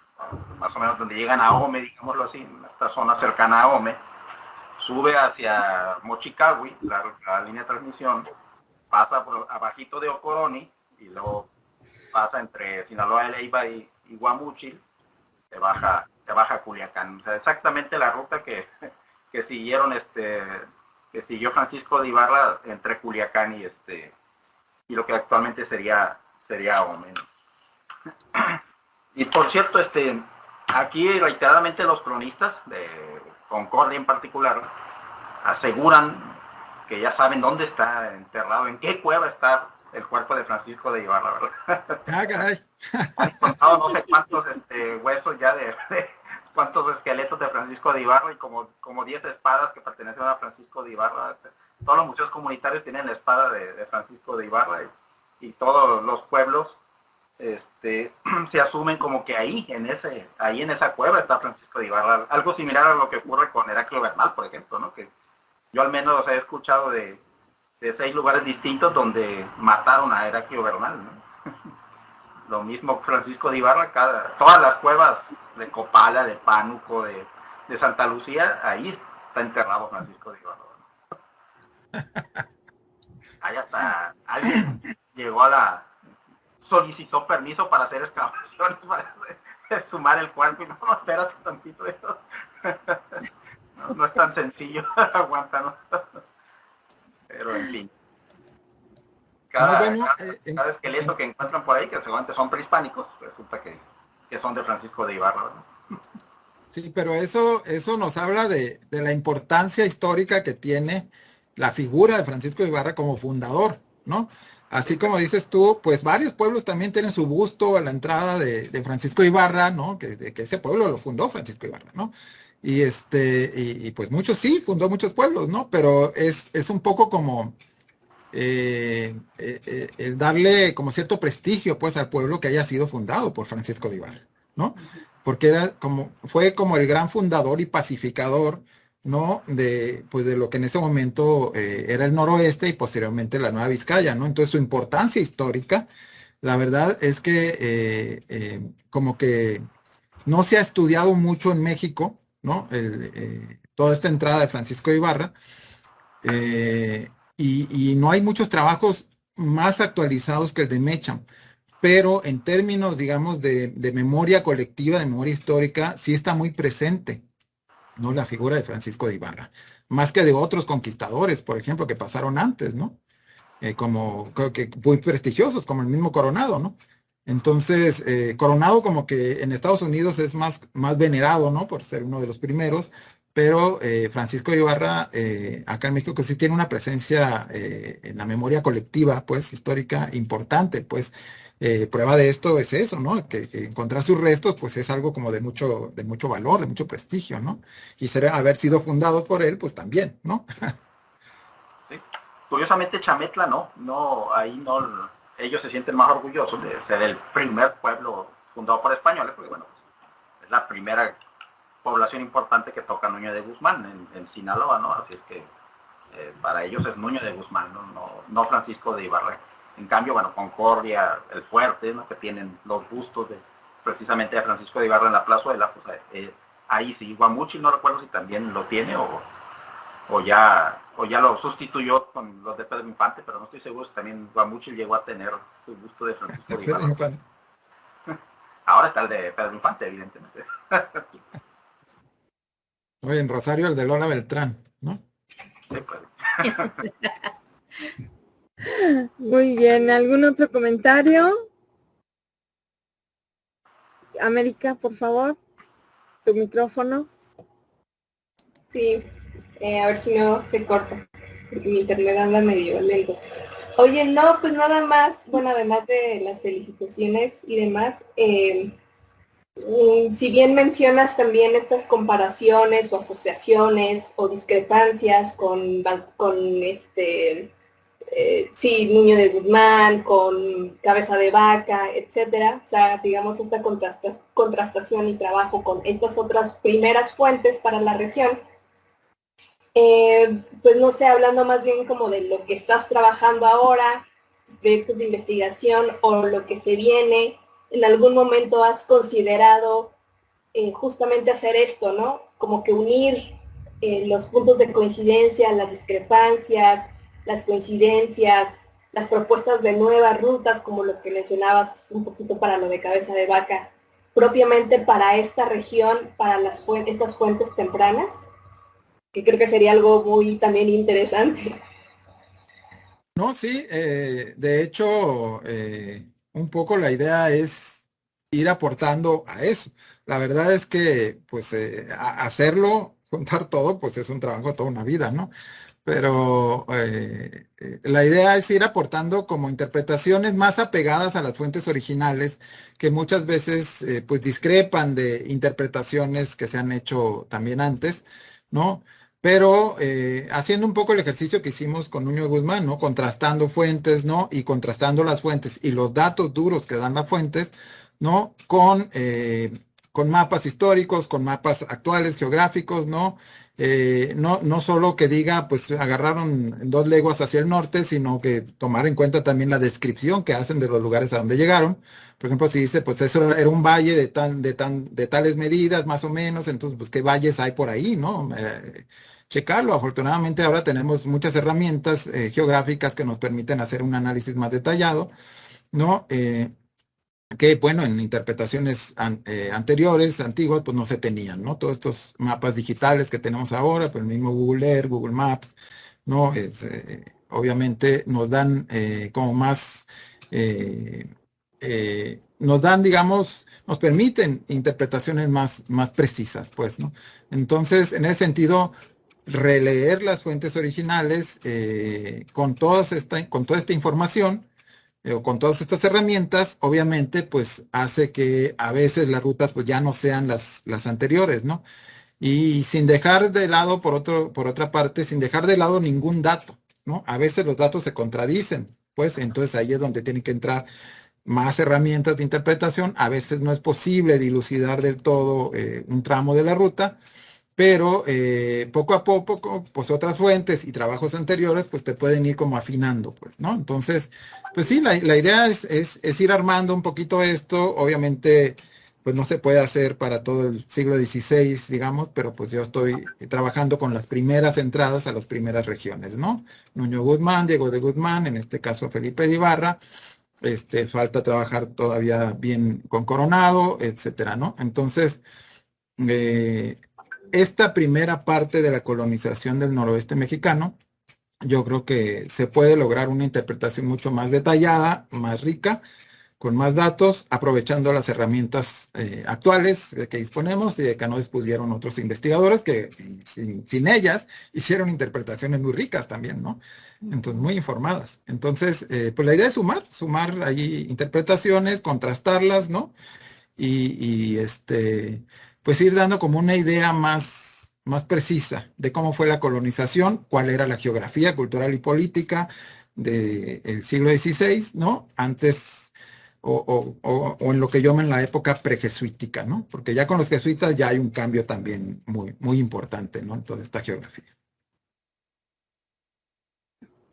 más o menos donde llegan a Ahome, digámoslo así, esta zona cercana a Ahome, sube hacia Mochicahui, la línea de transmisión, pasa por abajito de Ocoroni, y luego pasa entre Sinaloa de Leiva y Guamúchil, se baja a Culiacán. O sea, exactamente la ruta que siguieron, que siguió Francisco de Ibarra entre Culiacán y lo que actualmente sería Ahome. Y por cierto, aquí reiteradamente los cronistas de Concordia en particular aseguran que ya saben dónde está enterrado, en qué cueva está el cuerpo de Francisco de Ibarra, ¿verdad? Caray. Han contado no sé cuántos huesos ya cuántos esqueletos de Francisco de Ibarra, y como 10 espadas que pertenecen a Francisco de Ibarra. Todos los museos comunitarios tienen la espada de Francisco de Ibarra, y todos los pueblos se asumen como que ahí en esa cueva está Francisco de Ibarra. Algo similar a lo que ocurre con Heraclio Bernal, por ejemplo, ¿no? Que yo al menos he escuchado de 6 lugares distintos donde mataron a Heraclio Bernal, ¿no? Lo mismo Francisco de Ibarra, todas las cuevas de Copala, de Pánuco, de Santa Lucía, ahí está enterrado Francisco de Ibarra, ¿no? Ahí hasta alguien solicitó permiso para hacer excavaciones, para sumar el cuerpo, y no, espérate tantito, eso. No es tan sencillo, aguanta, ¿no? Pero en fin. Cada esqueleto que encuentran por ahí, que seguramente son prehispánicos, resulta que son de Francisco de Ibarra, ¿no? Sí, pero eso nos habla de la importancia histórica que tiene la figura de Francisco de Ibarra como fundador, ¿no? Así como dices tú, pues varios pueblos también tienen su busto a la entrada de Francisco de Ibarra, ¿no? Que ese pueblo lo fundó Francisco de Ibarra, ¿no? Y pues muchos sí, fundó muchos pueblos, ¿no? Pero es un poco como el darle como cierto prestigio, pues, al pueblo que haya sido fundado por Francisco de Ibarra, ¿no? Porque fue como el gran fundador y pacificador, ¿no? Pues de lo que en ese momento era el noroeste y posteriormente la Nueva Vizcaya, ¿no? Entonces su importancia histórica, la verdad es que como que no se ha estudiado mucho en México, ¿no? Toda esta entrada de Francisco de Ibarra, y no hay muchos trabajos más actualizados que el de Mecham. Pero en términos, digamos, de memoria colectiva, de memoria histórica, sí está muy presente, ¿no? La figura de Francisco de Ibarra, más que de otros conquistadores, por ejemplo, que pasaron antes, ¿no? Que muy prestigiosos, como el mismo Coronado, ¿no? Entonces, Coronado como que en Estados Unidos es más venerado, ¿no? Por ser uno de los primeros, pero Francisco de Ibarra, acá en México, que sí tiene una presencia en la memoria colectiva, pues, histórica importante, pues. Prueba de esto es eso, ¿no? Que encontrar sus restos, pues es algo como de mucho valor, de mucho prestigio, ¿no? Y haber sido fundados por él, pues también, ¿no? Sí. Curiosamente Chametla ahí no, ellos se sienten más orgullosos de ser el primer pueblo fundado por españoles, porque bueno, es la primera población importante que toca Nuño de Guzmán en Sinaloa, ¿no? Así es que para ellos es Nuño de Guzmán, no Francisco de Ibarra. En cambio, bueno, Concordia, El Fuerte, ¿no? Que tienen los bustos precisamente de Francisco de Ibarra en la plazuela, pues ahí sí, Guamúchil no recuerdo si también lo tiene, o ya lo sustituyó con los de Pedro Infante, pero no estoy seguro si también Guamúchil llegó a tener su gusto de Francisco de Ibarra. Ahora está el de Pedro Infante, evidentemente. Oye, en Rosario el de Lola Beltrán, ¿no? Sí, pues. Muy bien, ¿algún otro comentario? América, por favor, tu micrófono. Sí, a ver si no se corta, porque mi internet anda medio lento. Oye, no, pues nada más, bueno, además de las felicitaciones y demás, si bien mencionas también estas comparaciones o asociaciones o discrepancias con sí, Nuño de Guzmán, con Cabeza de Vaca, etcétera, o sea, digamos esta contrastación y trabajo con estas otras primeras fuentes para la región, pues no sé, hablando más bien como de lo que estás trabajando ahora, proyectos de investigación o lo que se viene, en algún momento has considerado justamente hacer esto, ¿no? Como que unir los puntos de coincidencia, las discrepancias, las coincidencias, las propuestas de nuevas rutas, como lo que mencionabas un poquito para lo de Cabeza de Vaca, propiamente para esta región, para estas fuentes tempranas, que creo que sería algo muy también interesante. No, sí, de hecho, un poco la idea es ir aportando a eso. La verdad es que, pues, hacerlo, juntar todo, pues es un trabajo toda una vida, ¿no? Pero la idea es ir aportando como interpretaciones más apegadas a las fuentes originales, que muchas veces, pues, discrepan de interpretaciones que se han hecho también antes, ¿no? Pero haciendo un poco el ejercicio que hicimos con Nuño de Guzmán, ¿no? Contrastando fuentes, ¿no? Y contrastando las fuentes y los datos duros que dan las fuentes, ¿no? Con mapas históricos, con mapas actuales, geográficos, ¿no? No solo que diga, pues agarraron 2 leguas hacia el norte, sino que tomar en cuenta también la descripción que hacen de los lugares a donde llegaron. Por ejemplo, si dice, pues eso era un valle de tales medidas, más o menos, entonces, pues qué valles hay por ahí, ¿no? Checarlo. Afortunadamente ahora tenemos muchas herramientas geográficas que nos permiten hacer un análisis más detallado, ¿no? Que bueno, en interpretaciones anteriores, antiguas, pues no se tenían, ¿no? Todos estos mapas digitales que tenemos ahora, pues el mismo Google Earth, Google Maps, ¿no? Obviamente nos dan como más, nos dan, digamos, nos permiten interpretaciones más precisas, pues, ¿no? Entonces, en ese sentido, releer las fuentes originales con toda esta información con todas estas herramientas, obviamente, pues hace que a veces las rutas pues ya no sean las anteriores, ¿no? Y sin dejar de lado, por otra parte, sin dejar de lado ningún dato, ¿no? A veces los datos se contradicen, pues entonces ahí es donde tienen que entrar más herramientas de interpretación. A veces no es posible dilucidar del todo un tramo de la ruta, pero poco a poco, pues otras fuentes y trabajos anteriores, pues te pueden ir como afinando, pues, ¿no? Entonces, pues sí, la idea es ir armando un poquito esto, obviamente, pues no se puede hacer para todo el siglo XVI, digamos, pero pues yo estoy trabajando con las primeras entradas a las primeras regiones, ¿no? Nuño Guzmán, Diego de Guzmán, en este caso Felipe de Ibarra, falta trabajar todavía bien con Coronado, etcétera, ¿no? Entonces, eh, esta primera parte de la colonización del noroeste mexicano, yo creo que se puede lograr una interpretación mucho más detallada, más rica, con más datos, aprovechando las herramientas actuales de que disponemos y de que no dispusieron otros investigadores que sin ellas hicieron interpretaciones muy ricas también, ¿no? Entonces, muy informadas. Entonces, pues la idea es sumar ahí interpretaciones, contrastarlas, ¿no? Y pues ir dando como una idea más precisa de cómo fue la colonización, cuál era la geografía cultural y política del siglo XVI, ¿no? Antes o en lo que yo llaman la época prejesuítica, ¿no? Porque ya con los jesuitas ya hay un cambio también muy importante, ¿no? En toda esta geografía.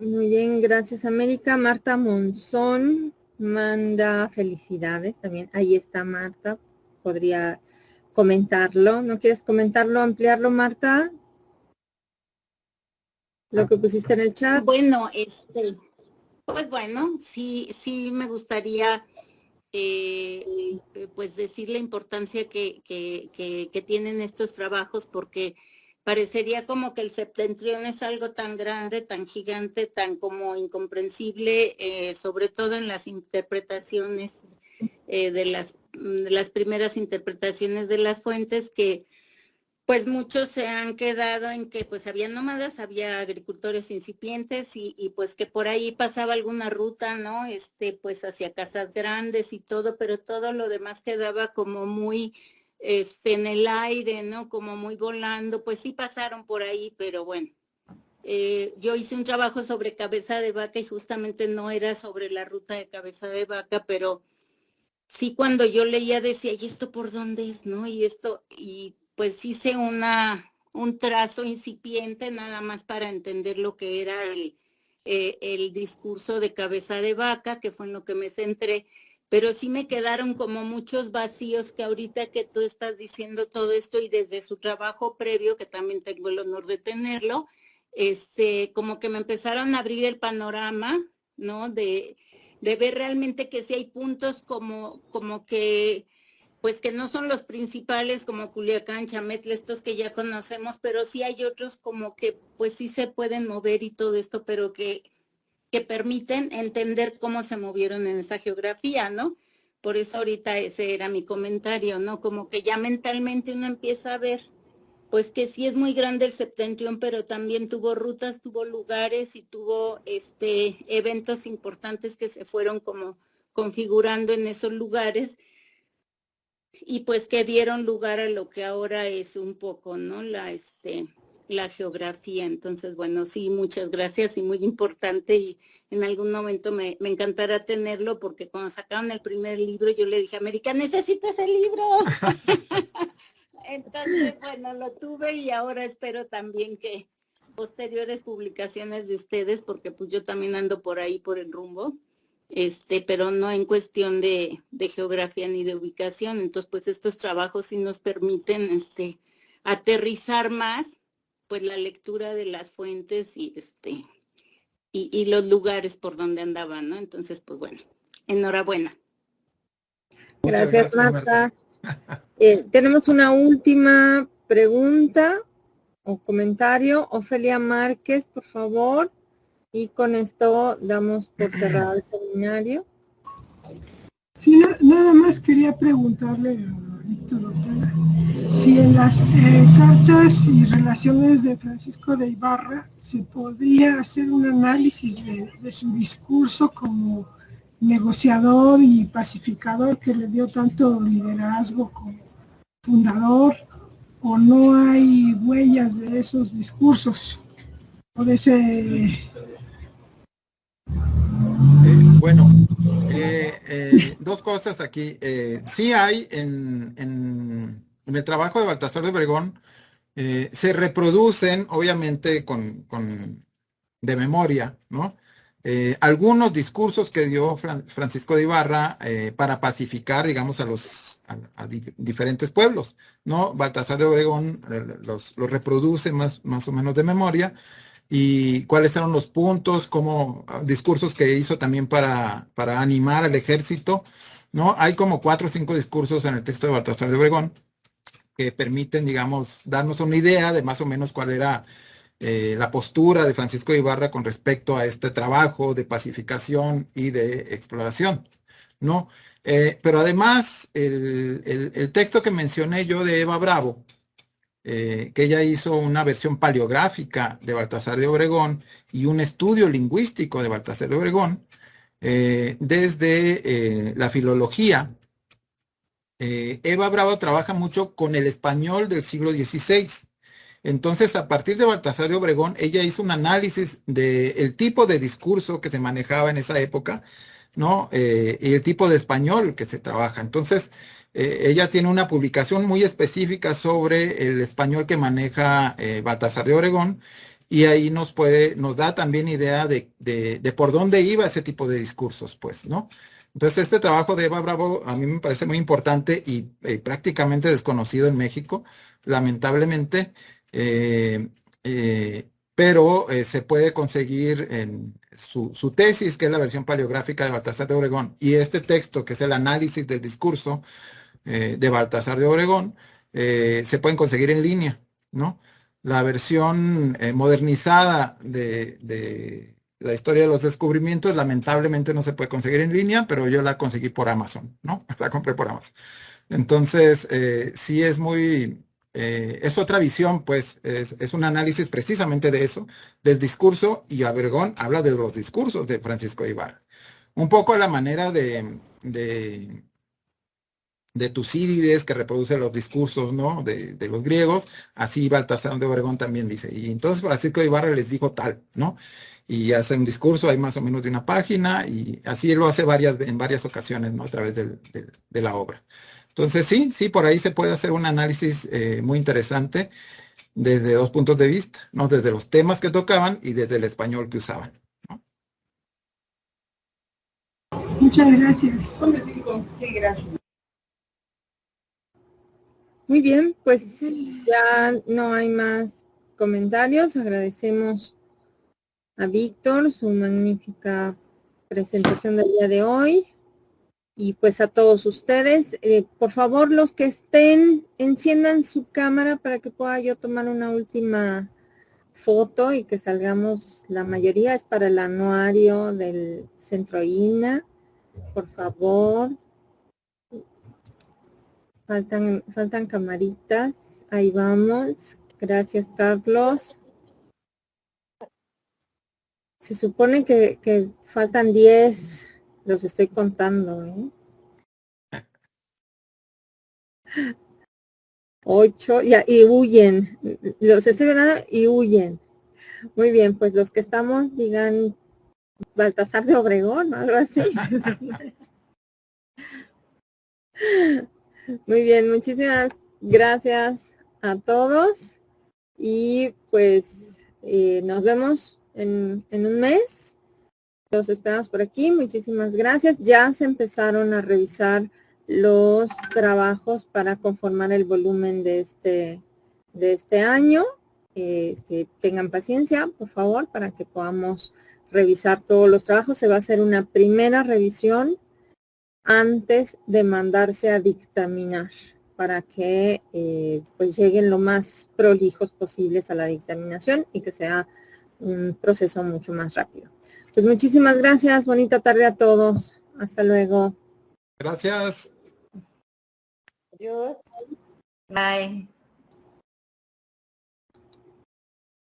Muy bien, gracias América. Marta Monzón manda felicidades también. Ahí está Marta, podría comentarlo. ¿No quieres comentarlo, ampliarlo, Marta? lo que pusiste en el chat. Bueno, pues bueno, sí me gustaría pues decir la importancia que tienen estos trabajos, porque parecería como que el septentrión es algo tan grande, tan gigante, tan como incomprensible, sobre todo en las interpretaciones de las primeras interpretaciones de las fuentes, que pues muchos se han quedado en que pues había nómadas, había agricultores incipientes y pues que por ahí pasaba alguna ruta, ¿no? Pues hacia casas grandes y todo, pero todo lo demás quedaba como muy en el aire, ¿no? Como muy volando. Pues sí pasaron por ahí, pero bueno. Yo hice un trabajo sobre Cabeza de Vaca y justamente no era sobre la ruta de Cabeza de Vaca, pero sí, cuando yo leía decía, ¿y esto por dónde es, no? Y pues hice un trazo incipiente nada más para entender lo que era el discurso de Cabeza de Vaca, que fue en lo que me centré, pero sí me quedaron como muchos vacíos que ahorita que tú estás diciendo todo esto y desde su trabajo previo, que también tengo el honor de tenerlo, como que me empezaron a abrir el panorama, ¿no? De ver realmente que sí hay puntos como que pues que no son los principales como Culiacán, Chametla, estos que ya conocemos, pero sí hay otros como que pues sí se pueden mover y todo esto, pero que permiten entender cómo se movieron en esa geografía, ¿no? Por eso ahorita ese era mi comentario, ¿no? Como que ya mentalmente uno empieza a ver pues que sí es muy grande el septentrión, pero también tuvo rutas, tuvo lugares y tuvo eventos importantes que se fueron como configurando en esos lugares y pues que dieron lugar a lo que ahora es un poco, ¿no? La geografía. Entonces, bueno, sí, muchas gracias y muy importante, y en algún momento me encantará tenerlo, porque cuando sacaron el primer libro yo le dije a América, necesito ese libro. Entonces, bueno, lo tuve y ahora espero también que posteriores publicaciones de ustedes, porque pues yo también ando por ahí por el rumbo, pero no en cuestión de geografía ni de ubicación. Entonces, pues estos trabajos sí nos permiten aterrizar más pues la lectura de las fuentes y los lugares por donde andaban, ¿no? Entonces, pues bueno, enhorabuena. Gracias, Marta. Tenemos una última pregunta o comentario. Ofelia Márquez, por favor. Y con esto damos por cerrado el seminario. Sí, nada más quería preguntarle a Víctor Ortega si en las cartas y relaciones de Francisco de Ibarra se podría hacer un análisis de su discurso como negociador y pacificador, que le dio tanto liderazgo como fundador, o no hay huellas de esos discursos o de ese... Bueno, dos cosas aquí. Sí hay en el trabajo de Baltasar de Obregón, se reproducen, obviamente, de memoria, ¿no? Algunos discursos que dio Francisco de Ibarra para pacificar, digamos, a diferentes pueblos, ¿no? Baltasar de Obregón los reproduce más o menos de memoria. Y cuáles eran los puntos, como discursos que hizo también para animar al ejército, ¿no? Hay como 4 o 5 discursos en el texto de Baltasar de Obregón que permiten, digamos, darnos una idea de más o menos cuál era la postura de Francisco de Ibarra con respecto a este trabajo de pacificación y de exploración, ¿no? Pero además, el texto que mencioné yo de Eva Bravo, que ella hizo una versión paleográfica de Baltasar de Obregón y un estudio lingüístico de Baltasar de Obregón, desde la filología. Eva Bravo trabaja mucho con el español del siglo XVI. Entonces, a partir de Baltasar de Obregón, ella hizo un análisis del tipo de discurso que se manejaba en esa época, ¿no? Y el tipo de español que se trabaja. Entonces, ella tiene una publicación muy específica sobre el español que maneja Baltasar de Obregón, y ahí nos da también idea de por dónde iba ese tipo de discursos, pues, ¿no? Entonces, este trabajo de Eva Bravo a mí me parece muy importante y prácticamente desconocido en México, lamentablemente, pero se puede conseguir en su tesis, que es la versión paleográfica de Baltasar de Obregón, y este texto, que es el análisis del discurso de Baltasar de Obregón, se pueden conseguir en línea, ¿no? La versión modernizada de la historia de los descubrimientos, lamentablemente no se puede conseguir en línea, pero yo la conseguí por Amazon, ¿no? La compré por Amazon. Entonces, sí es muy, es otra visión, pues, es un análisis precisamente de eso, del discurso, y Obregón habla de los discursos de Francisco de Ibarra. Un poco a la manera de Tucídides, que reproduce los discursos, ¿no? de los griegos, así Baltasar de Obregón también dice. Y entonces Francisco de Ibarra les dijo tal, ¿no? Y hace un discurso, hay más o menos de una página, y así lo hace en varias ocasiones, ¿no? A través de la obra. Entonces sí, por ahí se puede hacer un análisis muy interesante desde dos puntos de vista, ¿no? Desde los temas que tocaban y desde el español que usaban, ¿no? Muchas gracias. Sí, gracias. Muy bien, pues ya no hay más comentarios. Agradecemos a Víctor su magnífica presentación del día de hoy. Y pues a todos ustedes, por favor, los que estén, enciendan su cámara para que pueda yo tomar una última foto y que salgamos, la mayoría es para el anuario del Centro INA. Por favor. Faltan camaritas. Ahí vamos. Gracias, Carlos. Se supone que faltan 10. Los estoy contando, ¿eh? 8, ya, y huyen. Los estoy ganando y huyen. Muy bien, pues los que estamos, digan Baltasar de Obregón o algo así. Muy bien, muchísimas gracias a todos. Y pues nos vemos en un mes. Los esperamos por aquí. Muchísimas gracias. Ya se empezaron a revisar los trabajos para conformar el volumen de este año. Tengan paciencia, por favor, para que podamos revisar todos los trabajos. Se va a hacer una primera revisión antes de mandarse a dictaminar, para que pues lleguen lo más prolijos posibles a la dictaminación y que sea un proceso mucho más rápido. Pues muchísimas gracias, bonita tarde a todos. Hasta luego. Gracias. Adiós. Bye.